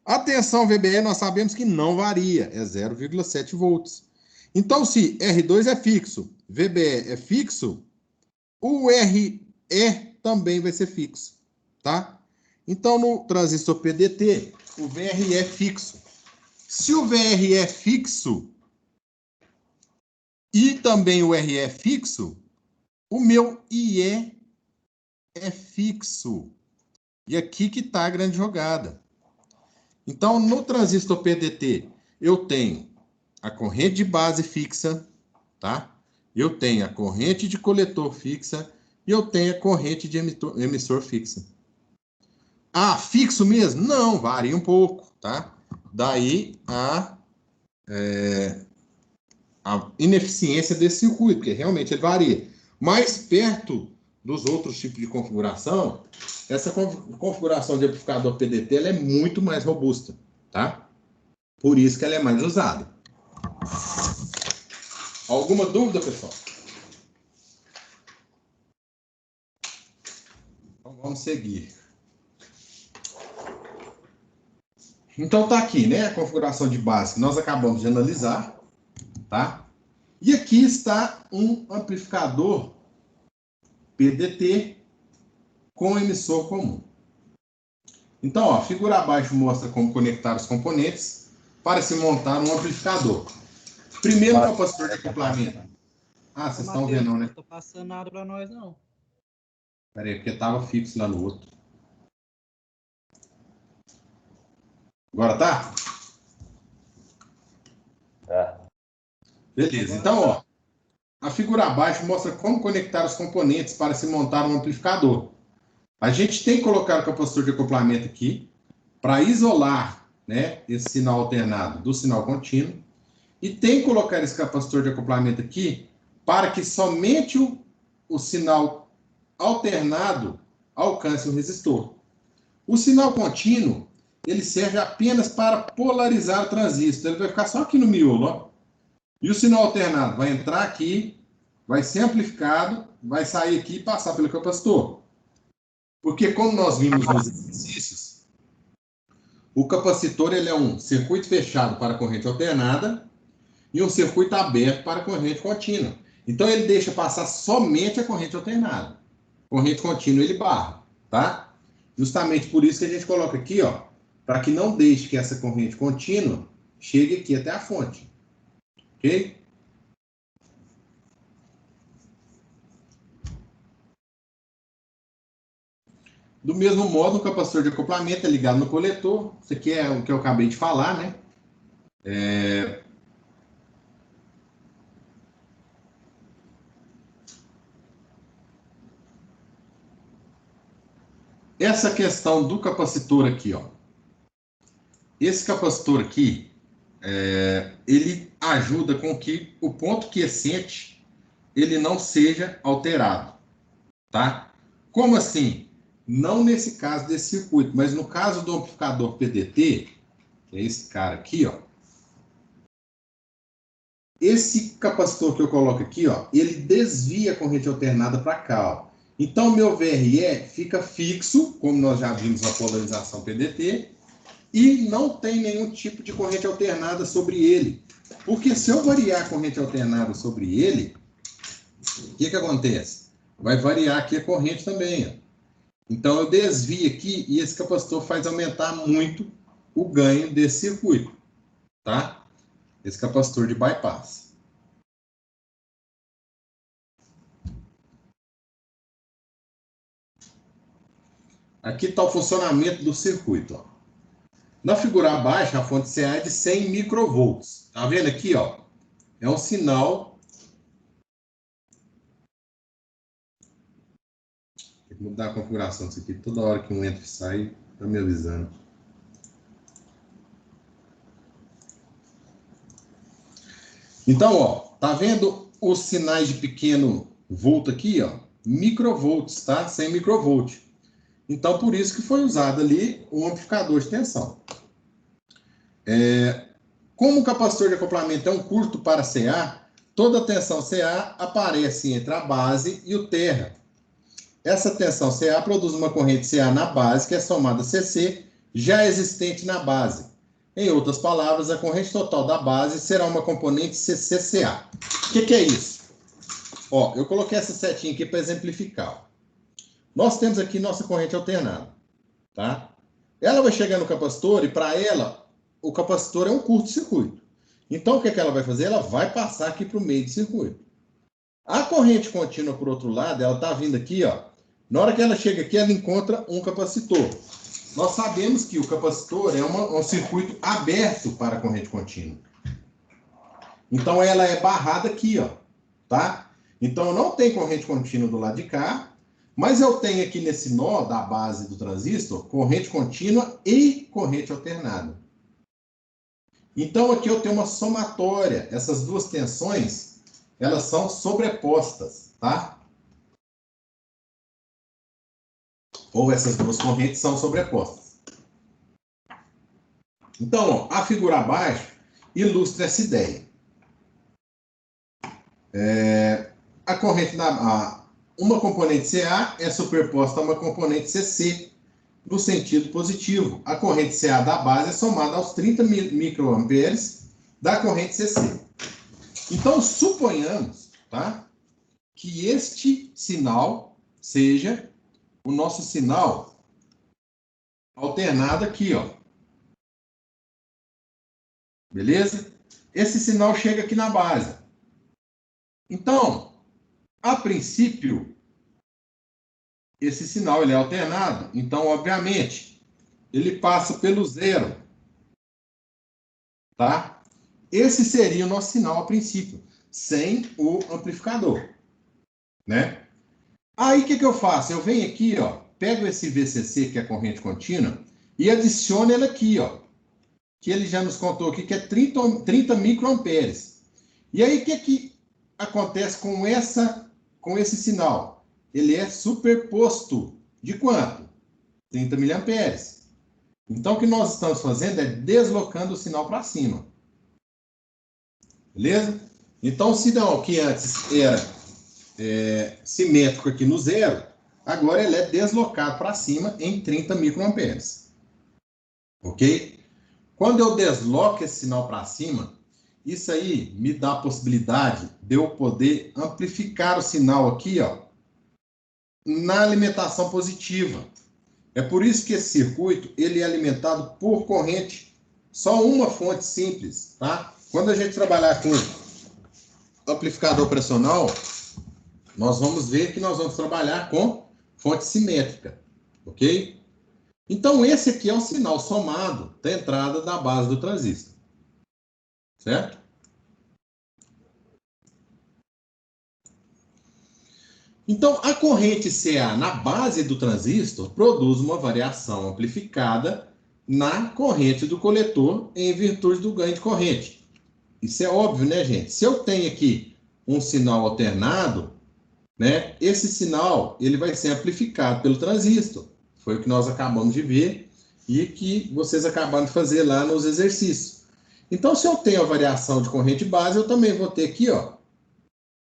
A tensão VBE nós sabemos que não varia, é 0,7 volts. Então, se R2 é fixo, VBE é fixo, o RE também vai ser fixo, tá? Então, no transistor PDT, o VRE é fixo. Se o VRE é fixo e também o RE é fixo, o meu IE é fixo. E aqui que está a grande jogada. Então, no transistor PDT, eu tenho a corrente de base fixa, tá? Eu tenho a corrente de coletor fixa e eu tenho a corrente de emissor fixa. Ah, fixo mesmo? Não, varia um pouco, tá? Daí a ineficiência desse circuito, porque realmente ele varia. Mais perto dos outros tipos de configuração, essa configuração de amplificador PDT ela é muito mais robusta, tá? Por isso que ela é mais usada. Alguma dúvida, pessoal? Então vamos seguir. Então tá aqui, né, a configuração de base que nós acabamos de analisar, tá? E aqui está um amplificador PDT com emissor comum. Então, ó, a figura abaixo mostra como conectar os componentes para se montar um amplificador. Primeiro capacitor de acoplamento. Ah, vocês estão vendo, né? Não tô passando nada para nós, não. Pera aí, porque estava fixo lá no outro. Agora tá? Beleza, então, ó. A figura abaixo mostra como conectar os componentes para se montar um amplificador. A gente tem que colocar o capacitor de acoplamento aqui para isolar, né, esse sinal alternado do sinal contínuo. E tem que colocar esse capacitor de acoplamento aqui para que somente o sinal alternado alcance o resistor. O sinal contínuo, ele serve apenas para polarizar o transistor. Ele vai ficar só aqui no miolo, ó. E o sinal alternado vai entrar aqui, vai ser amplificado, vai sair aqui e passar pelo capacitor. Porque como nós vimos nos exercícios, o capacitor ele é um circuito fechado para corrente alternada e um circuito aberto para corrente contínua. Então ele deixa passar somente a corrente alternada. Corrente contínua ele barra, tá? Justamente por isso que a gente coloca aqui, ó, para que não deixe que essa corrente contínua chegue aqui até a fonte. Ok? Do mesmo modo, o capacitor de acoplamento é ligado no coletor. Isso aqui é o que eu acabei de falar, né? Essa questão do capacitor aqui, ó. Esse capacitor aqui, ele ajuda com que o ponto quiescente ele não seja alterado, tá? Como assim? Não nesse caso desse circuito, mas no caso do amplificador PDT, que é esse cara aqui, ó. Esse capacitor que eu coloco aqui, ó, ele desvia a corrente alternada para cá, ó. Então, meu VRE fica fixo, como nós já vimos na polarização PDT, e não tem nenhum tipo de corrente alternada sobre ele. Porque se eu variar a corrente alternada sobre ele, o que acontece? Vai variar aqui a corrente também, ó. Então, eu desvio aqui e esse capacitor faz aumentar muito o ganho desse circuito, tá? Esse capacitor de bypass. Aqui está o funcionamento do circuito, ó. Na figura abaixo, a fonte CA é de 100 microvolts. Tá vendo aqui, ó? É um sinal. Tem que mudar a configuração disso aqui. Toda hora que um entra e sai, tá me avisando. Então, ó, tá vendo os sinais de pequeno volt aqui, ó? Microvolts, tá? 100 microvolt. Então, por isso que foi usado ali um amplificador de tensão. Como o capacitor de acoplamento é um curto para CA, toda a tensão CA aparece entre a base e o terra. Essa tensão CA produz uma corrente CA na base, que é somada a CC, já existente na base. Em outras palavras, a corrente total da base será uma componente CCCA. O que é isso? Ó, eu coloquei essa setinha aqui para exemplificar. Nós temos aqui nossa corrente alternada, tá? Ela vai chegar no capacitor e para ela, o capacitor é um curto-circuito. Então, o que ela vai fazer? Ela vai passar aqui para o meio do circuito. A corrente contínua, por outro lado, ela está vindo aqui, ó. Na hora que ela chega aqui, ela encontra um capacitor. Nós sabemos que o capacitor é um circuito aberto para a corrente contínua. Então, ela é barrada aqui, ó, tá? Então, eu não tenho corrente contínua do lado de cá, mas eu tenho aqui nesse nó da base do transistor, corrente contínua e corrente alternada. Então, aqui eu tenho uma somatória. Essas duas tensões, elas são sobrepostas, tá? Ou essas duas correntes são sobrepostas. Então, ó, a figura abaixo ilustra essa ideia. A corrente uma componente CA é superposta a uma componente CC, no sentido positivo. A corrente CA da base é somada aos 30 microamperes da corrente CC. Então, suponhamos, tá, que este sinal seja o nosso sinal alternado aqui, ó. Beleza? Esse sinal chega aqui na base. Então, a princípio, esse sinal ele é alternado. Então, obviamente, ele passa pelo zero. Tá? Esse seria o nosso sinal a princípio, sem o amplificador. Né? Aí, o que eu faço? Eu venho aqui, ó, pego esse VCC, que é a corrente contínua, e adiciono ele aqui, ó, que ele já nos contou aqui, que é 30 microamperes. E aí, o que acontece com esse sinal? Ele é superposto. De quanto? 30 miliamperes. Então, o que nós estamos fazendo é deslocando o sinal para cima. Beleza? Então, o sinal que antes era simétrico aqui no zero, agora ele é deslocado para cima em 30 microamperes. Ok? Quando eu desloco esse sinal para cima, isso aí me dá a possibilidade de eu poder amplificar o sinal aqui, ó, na alimentação positiva. É por isso que esse circuito ele é alimentado por corrente, só uma fonte simples, tá? Quando a gente trabalhar com amplificador pressional, nós vamos ver que nós vamos trabalhar com fonte simétrica, Ok? Então, esse aqui é o sinal somado da entrada da base do transistor. Certo? Então, a corrente CA na base do transistor produz uma variação amplificada na corrente do coletor em virtude do ganho de corrente. Isso é óbvio, né, gente? Se eu tenho aqui um sinal alternado, né, esse sinal ele vai ser amplificado pelo transistor. Foi o que nós acabamos de ver e que vocês acabaram de fazer lá nos exercícios. Então, se eu tenho a variação de corrente base, eu também vou ter aqui, ó,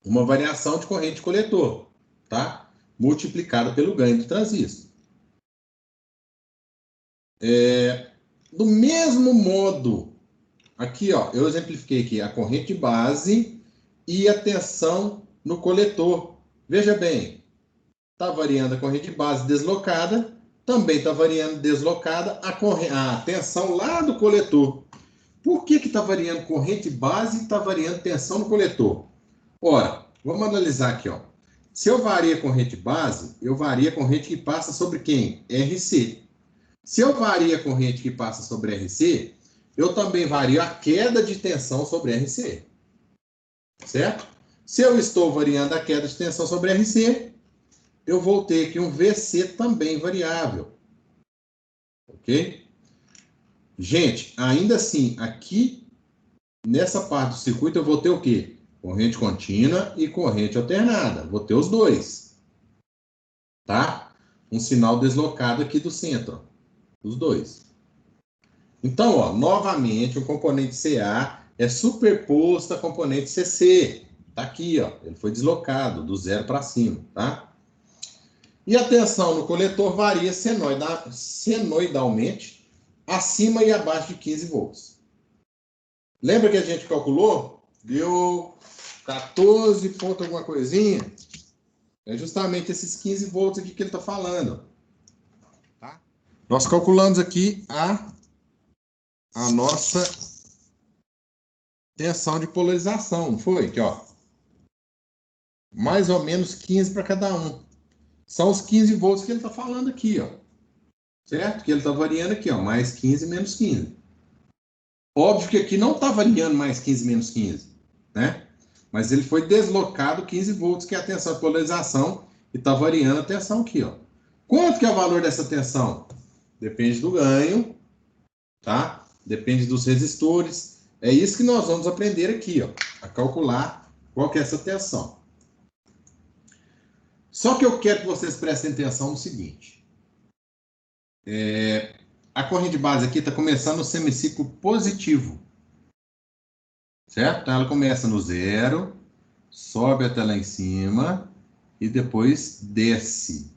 uma variação de corrente coletor, tá? Multiplicada pelo ganho do transistor. Do mesmo modo, aqui, ó, eu exemplifiquei aqui a corrente base e a tensão no coletor. Veja bem, está variando a corrente base deslocada, também está variando deslocada a tensão lá do coletor. Por que está variando corrente base e está variando tensão no coletor? Ora, vamos analisar aqui, ó. Se eu vario a corrente base, eu vario a corrente que passa sobre quem? RC. Se eu vario a corrente que passa sobre RC, eu também vario a queda de tensão sobre RC. Certo? Se eu estou variando a queda de tensão sobre RC, eu vou ter aqui um VC também variável. Ok? Gente, ainda assim, aqui, nessa parte do circuito, eu vou ter o quê? Corrente contínua e corrente alternada. Vou ter os dois. Tá? Um sinal deslocado aqui do centro. Os dois. Então, ó, novamente, o componente CA é superposto a componente CC. Tá aqui, ó. Ele foi deslocado do zero para cima, tá? E a tensão no coletor varia senoidalmente acima e abaixo de 15 volts. Lembra que a gente calculou? Deu 14 ponto alguma coisinha? É justamente esses 15 volts aqui que ele está falando. Tá? Nós calculamos aqui a nossa tensão de polarização, não foi? Aqui, ó. Mais ou menos 15 para cada um. São os 15 volts que ele está falando aqui, ó. Certo? Que ele está variando aqui, ó. Mais 15, menos 15. Óbvio que aqui não está variando mais 15, menos 15, né? Mas ele foi deslocado 15 volts, que é a tensão de polarização, e está variando a tensão aqui, ó. Quanto que é o valor dessa tensão? Depende do ganho, tá? Depende dos resistores. É isso que nós vamos aprender aqui, ó, a calcular qual que é essa tensão. Só que eu quero que vocês prestem atenção no seguinte. A corrente base aqui está começando o semiciclo positivo. Certo? Então ela começa no zero, sobe até lá em cima e depois desce.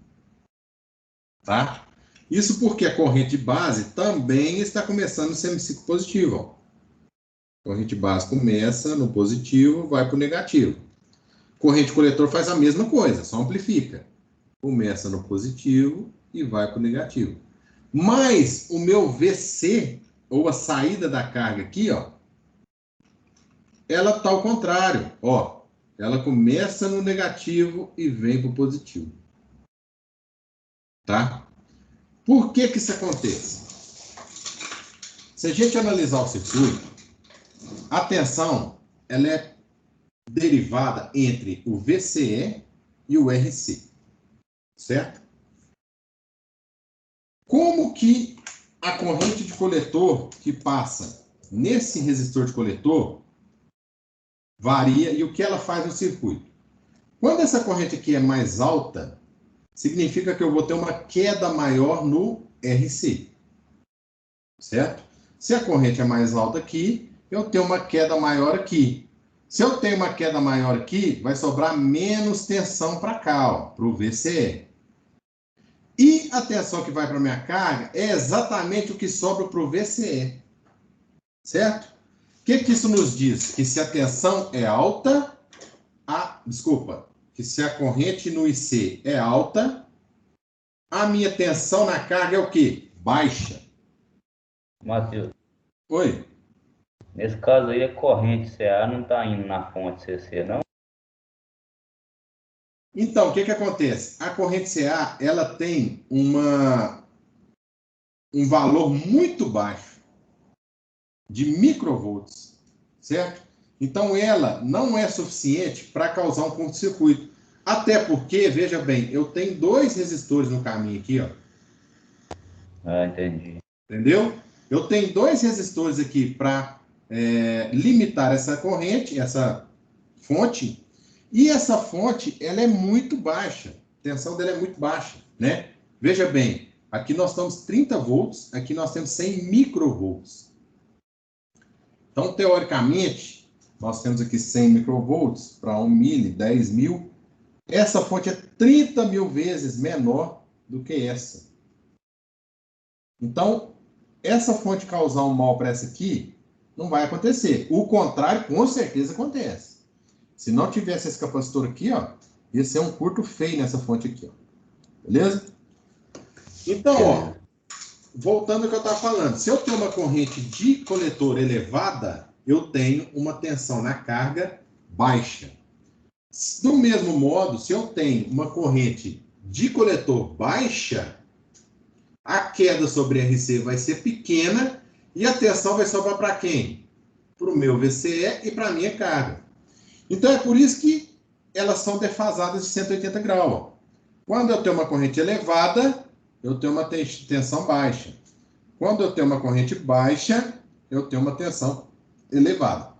Tá? Isso porque a corrente base também está começando no semiciclo positivo. Ó. A corrente base começa no positivo, vai para o negativo. Corrente coletor faz a mesma coisa, só amplifica. Começa no positivo e vai para o negativo. Mas o meu VC, ou a saída da carga aqui, ó, ela está ao contrário. Ó, ela começa no negativo e vem para o positivo. Tá? Por que que isso acontece? Se a gente analisar o circuito, a tensão ela é derivada entre o VCE e o RC. Certo? Como que a corrente de coletor que passa nesse resistor de coletor varia e o que ela faz no circuito? Quando essa corrente aqui é mais alta, significa que eu vou ter uma queda maior no RC. Certo? Se a corrente é mais alta aqui, eu tenho uma queda maior aqui. Se eu tenho uma queda maior aqui, vai sobrar menos tensão para cá, para o VCE. E a tensão que vai para a minha carga é exatamente o que sobra para o VCE. Certo? O que isso nos diz? Que se a tensão é alta, que se a corrente no IC é alta, a minha tensão na carga é o quê? Baixa. Matheus, Oi? nesse caso aí a corrente CA não está indo na fonte CC, não? Então, o que acontece? A corrente CA, ela tem um valor muito baixo de microvolts, certo? Então, ela não é suficiente para causar um curto-circuito. Até porque, veja bem, eu tenho 2 resistores no caminho aqui, ó. Ah, entendi. Entendeu? Eu tenho 2 resistores aqui para limitar essa corrente, essa fonte, e essa fonte, ela é muito baixa. A tensão dela é muito baixa, né? Veja bem, aqui nós estamos 30 volts, aqui nós temos 100 microvolts. Então, teoricamente, nós temos aqui 100 microvolts para 1 mili, 10 mil. Essa fonte é 30 mil vezes menor do que essa. Então, essa fonte causar um mal para essa aqui, não vai acontecer. O contrário, com certeza, acontece. Se não tivesse esse capacitor aqui, ó, ia ser um curto feio nessa fonte aqui, ó. Beleza? Então, ó, voltando ao que eu estava falando, se eu tenho uma corrente de coletor elevada, eu tenho uma tensão na carga baixa. Do mesmo modo, se eu tenho uma corrente de coletor baixa, a queda sobre RC vai ser pequena e a tensão vai sobrar para quem? Para o meu VCE e para a minha carga. Então, é por isso que elas são defasadas de 180 graus. Ó. Quando eu tenho uma corrente elevada, eu tenho uma tensão baixa. Quando eu tenho uma corrente baixa, eu tenho uma tensão elevada.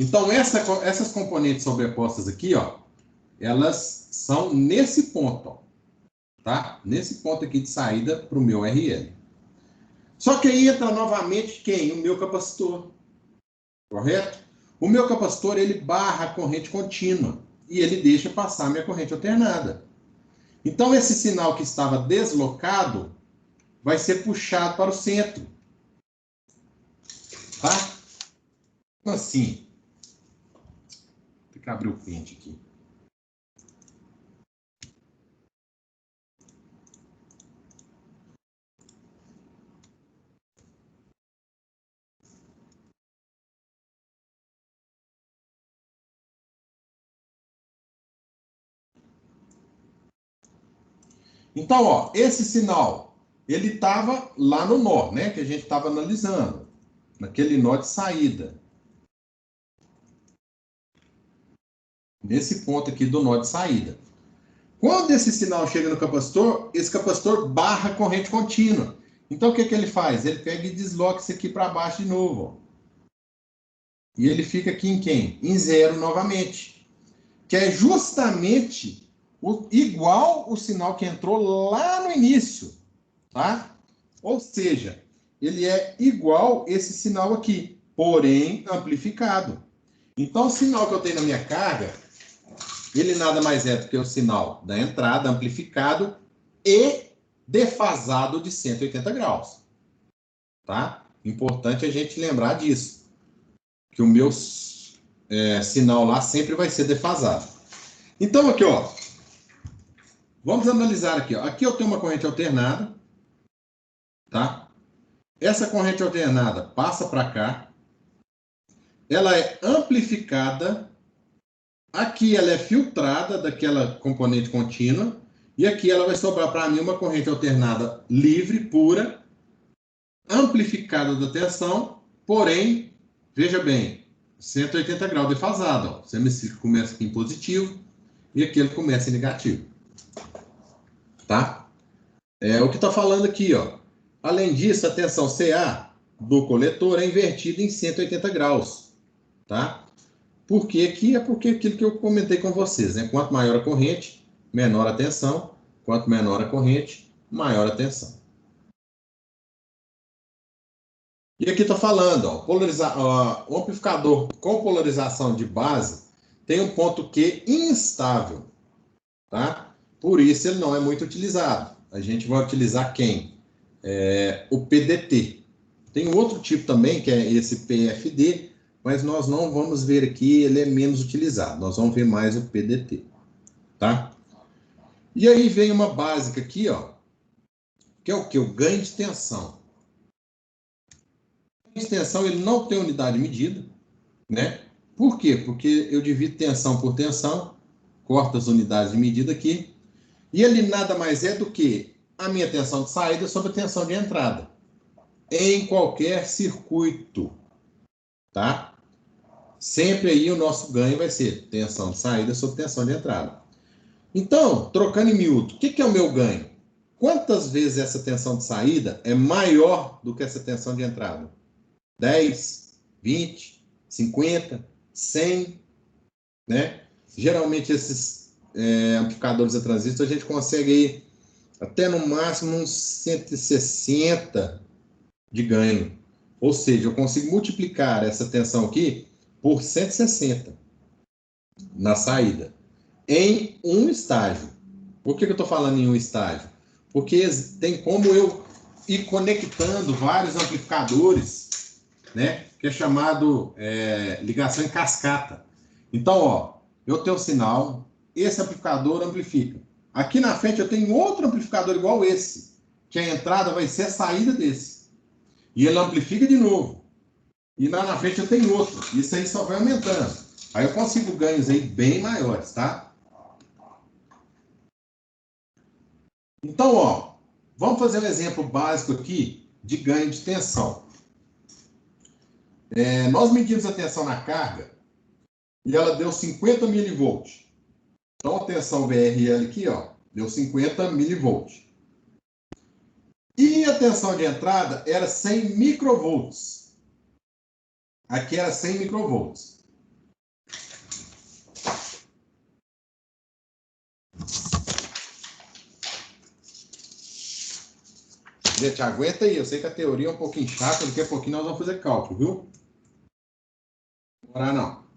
Então, essas componentes sobrepostas aqui, ó, elas são nesse ponto, ó, tá? Nesse ponto aqui de saída para o meu RL. Só que aí entra novamente quem? O meu capacitor. Correto? O meu capacitor, ele barra a corrente contínua e ele deixa passar a minha corrente alternada. Então, esse sinal que estava deslocado vai ser puxado para o centro. Tá? Assim. Tem que abrir o pente aqui. Então, ó, esse sinal, ele estava lá no nó, né? Que a gente estava analisando. Naquele nó de saída. Nesse ponto aqui do nó de saída. Quando esse sinal chega no capacitor, esse capacitor barra a corrente contínua. Então, o que ele faz? Ele pega e desloca isso aqui para baixo de novo. Ó. E ele fica aqui em quem? Em zero novamente. Que é justamente igual o sinal que entrou lá no início. Tá? Ou seja, ele é igual esse sinal aqui, porém amplificado. Então, o sinal que eu tenho na minha carga, ele nada mais é do que o sinal da entrada amplificado e defasado de 180 graus. Tá? Importante a gente lembrar disso. Que o meu sinal lá sempre vai ser defasado. Então, aqui, ó. Vamos analisar aqui, ó. Aqui eu tenho uma corrente alternada. Tá? Essa corrente alternada passa para cá. Ela é amplificada. Aqui ela é filtrada daquela componente contínua. E aqui ela vai sobrar para mim uma corrente alternada livre, pura, amplificada da tensão, porém, veja bem, 180 graus defasado. Ó. O semicírculo começa aqui em positivo e aqui ele começa em negativo. Tá? É o que está falando aqui, ó. Além disso, a tensão CA do coletor é invertida em 180 graus. Tá? Por que aqui? É porque aquilo que eu comentei com vocês, né? Quanto maior a corrente, menor a tensão. Quanto menor a corrente, maior a tensão. E aqui está falando, ó, o amplificador com polarização de base tem um ponto Q instável. Tá? Por isso ele não é muito utilizado. A gente vai utilizar quem? O PDT. Tem outro tipo também, que é esse PFD, mas nós não vamos ver aqui, ele é menos utilizado. Nós vamos ver mais o PDT. Tá? E aí vem uma básica aqui, ó, que é o que? O ganho de tensão. O ganho de tensão ele não tem unidade medida, né? Por quê? Porque eu divido tensão por tensão. corto as unidades de medida aqui, e ele nada mais é do que a minha tensão de saída sobre a tensão de entrada, em qualquer circuito, tá? Sempre aí o nosso ganho vai ser tensão de saída sobre tensão de entrada. Então, trocando em miúdo, o que é o meu ganho? Quantas vezes essa tensão de saída é maior do que essa tensão de entrada? 10, 20, 50, 100, né? Geralmente esses amplificadores a transistor a gente consegue ir até no máximo uns 160 de ganho. Ou seja, eu consigo multiplicar essa tensão aqui por 160 na saída, em um estágio. Por que eu estou falando em um estágio? Porque tem como eu ir conectando vários amplificadores, né? Que é chamado ligação em cascata. Então, ó, eu tenho o sinal, esse amplificador amplifica. Aqui na frente eu tenho outro amplificador igual esse, que a entrada vai ser a saída desse. E ele amplifica de novo. E lá na frente eu tenho outro. Isso aí só vai aumentando. Aí eu consigo ganhos aí bem maiores, tá? Então, ó, vamos fazer um exemplo básico aqui de ganho de tensão. Nós medimos a tensão na carga e ela deu 50 milivolts. Então, a tensão VRL aqui, ó, deu 50 milivolts. E a tensão de entrada era 100 microvolts. Aqui era 100 microvolts. Gente, aguenta aí. Eu sei que a teoria é um pouquinho chata, daqui a pouquinho nós vamos fazer cálculo, viu? Não vai não.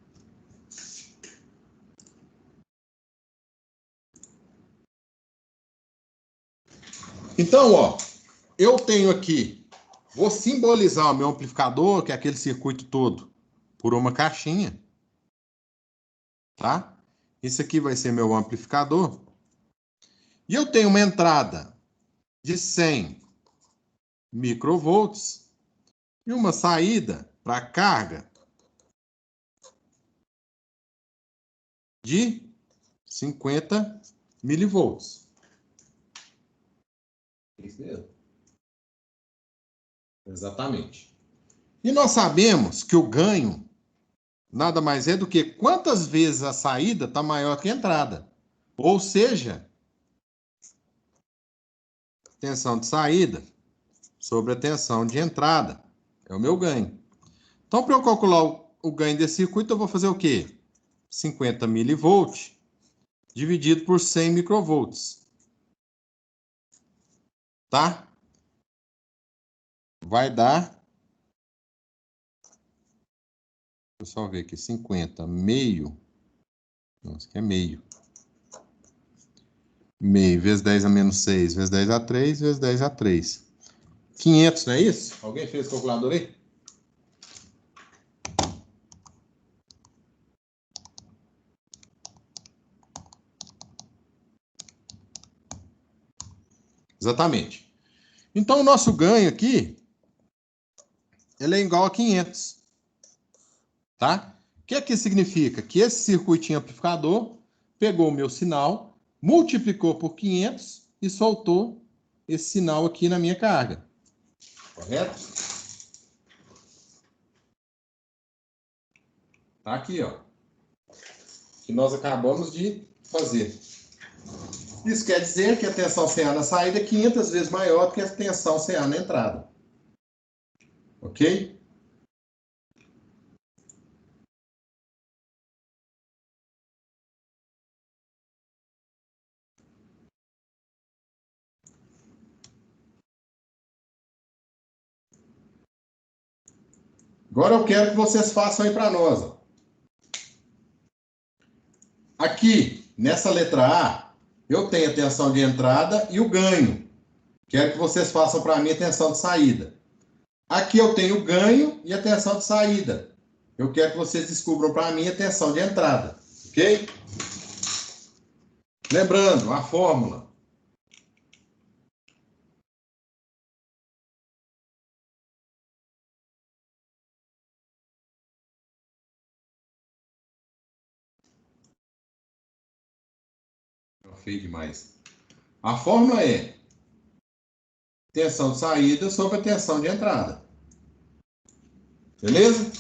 Então, ó, eu tenho aqui, vou simbolizar o meu amplificador, que é aquele circuito todo, por uma caixinha, tá? Esse aqui vai ser meu amplificador. E eu tenho uma entrada de 100 microvolts e uma saída para carga de 50 milivolts. Isso mesmo. Exatamente. E nós sabemos que o ganho nada mais é do que quantas vezes a saída está maior que a entrada. Ou seja, tensão de saída sobre a tensão de entrada. É o meu ganho. Então, para eu calcular o ganho desse circuito, eu vou fazer o quê? 50 milivolts dividido por 100 microvolts. Tá? Vai dar... Deixa eu só ver aqui. 50, meio... Não, isso aqui é meio. Meio vezes 10 a menos 6, vezes 10 a 3, vezes 10 a 3. 500, não é isso? Alguém fez o calculador aí? Exatamente. Então, o nosso ganho aqui, ele é igual a 500. Tá? O que significa? Que esse circuitinho amplificador pegou o meu sinal, multiplicou por 500 e soltou esse sinal aqui na minha carga. Correto? Tá aqui, ó. Que nós acabamos de fazer. Isso quer dizer que a tensão CA na saída é 500 vezes maior do que a tensão CA na entrada. Ok? Agora eu quero que vocês façam aí para nós. Ó. Aqui, nessa letra A, eu tenho a tensão de entrada e o ganho. Quero que vocês façam para mim a tensão de saída. Aqui eu tenho o ganho e a tensão de saída. Eu quero que vocês descubram para mim a tensão de entrada. Ok? Lembrando, a fórmula. feio demais. A fórmula é tensão de saída sobre a tensão de entrada. Beleza?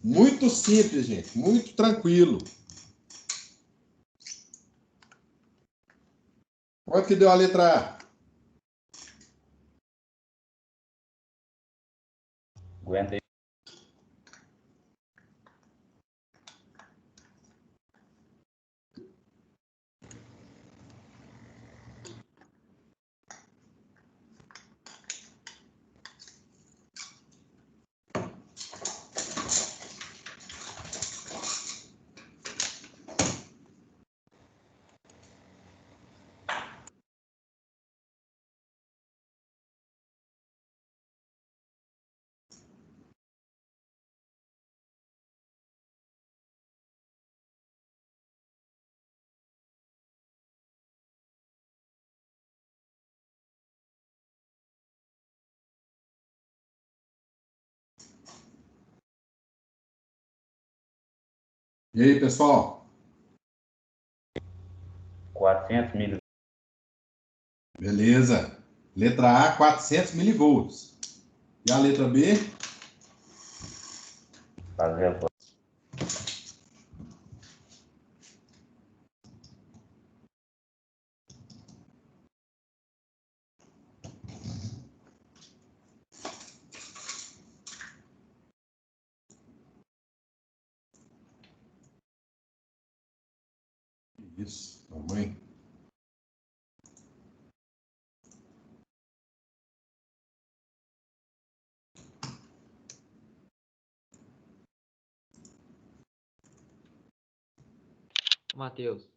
Muito simples, gente. Muito tranquilo. Quanto que deu a letra A? Aguenta aí. E aí, pessoal? 400 mil. Beleza. Letra A, 400 milivolts. E a letra B? Fazer a Isso, tamanho. Matheus.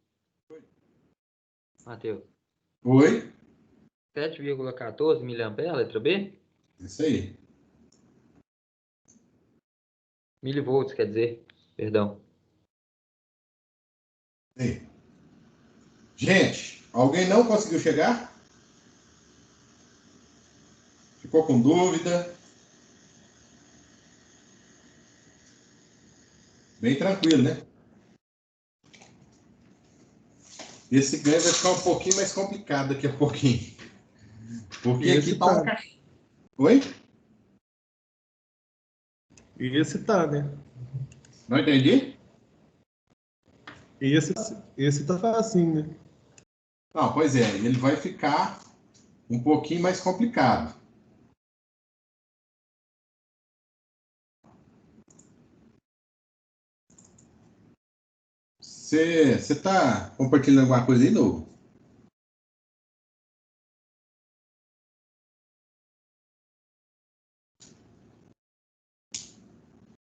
Matheus. Oi? 7,14 miliampere, letra B? Isso aí. Milivolts, quer dizer. Perdão. Aí. Gente, alguém não conseguiu chegar? Ficou com dúvida? Bem tranquilo, né? Esse ganho vai ficar um pouquinho mais complicado daqui a pouquinho. Porque Esse aqui tá um... tá. Oi? Esse tá, né? Não entendi? Esse tá assim, né? Não, pois é, ele vai ficar um pouquinho mais complicado. Você está compartilhando alguma coisa aí, novo?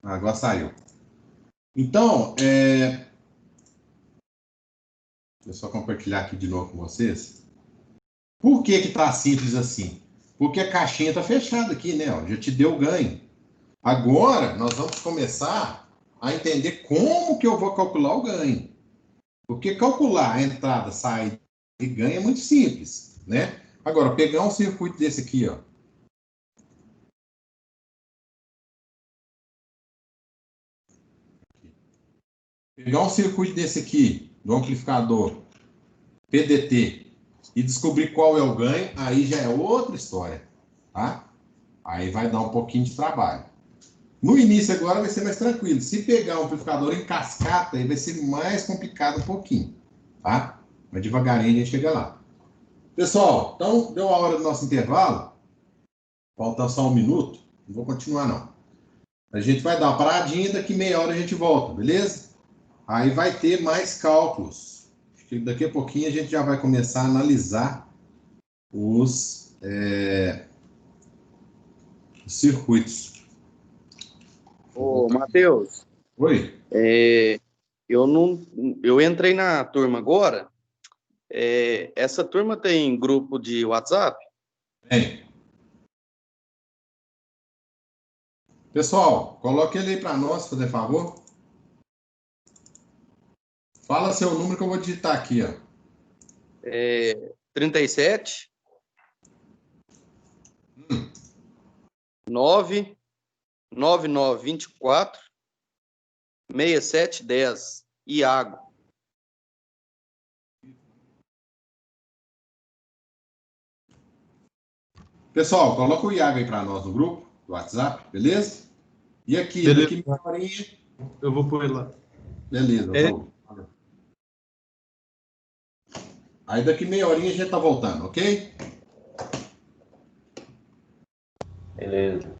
Agora saiu. Então, deixa eu só compartilhar aqui de novo com vocês. Por que que tá simples assim? Porque a caixinha tá fechada aqui, né? Ó, já te deu o ganho. Agora, nós vamos começar a entender como que eu vou calcular o ganho. Porque calcular a entrada, saída e ganho é muito simples, né? Agora, pegar um circuito desse aqui, ó. Pegar um circuito desse aqui, do amplificador PDT, e descobrir qual é o ganho, aí já é outra história, tá? Aí vai dar um pouquinho de trabalho. No início agora vai ser mais tranquilo. Se pegar um amplificador em cascata, aí vai ser mais complicado um pouquinho, tá? Mas devagarinho a gente chega lá. Pessoal, então deu a hora do nosso intervalo. Falta só um minuto. Não vou continuar, não. A gente vai dar uma paradinha, daqui meia hora a gente volta, beleza? Aí vai ter mais cálculos. Acho que daqui a pouquinho a gente já vai começar a analisar os circuitos. Ô, Matheus, Oi? eu entrei na turma agora. Essa turma tem grupo de WhatsApp? Bem. Pessoal, coloque ele aí para nós, por favor. Fala seu número que eu vou digitar aqui, ó. 37 Hum. 99924 6710. Iago. Pessoal, coloca o Iago aí para nós no grupo do WhatsApp, beleza? E aqui, Beleza. daqui meia horinha. Eu vou pôr ele lá. Beleza, É. vamos. Aí daqui meia horinha a gente tá voltando, ok? Beleza.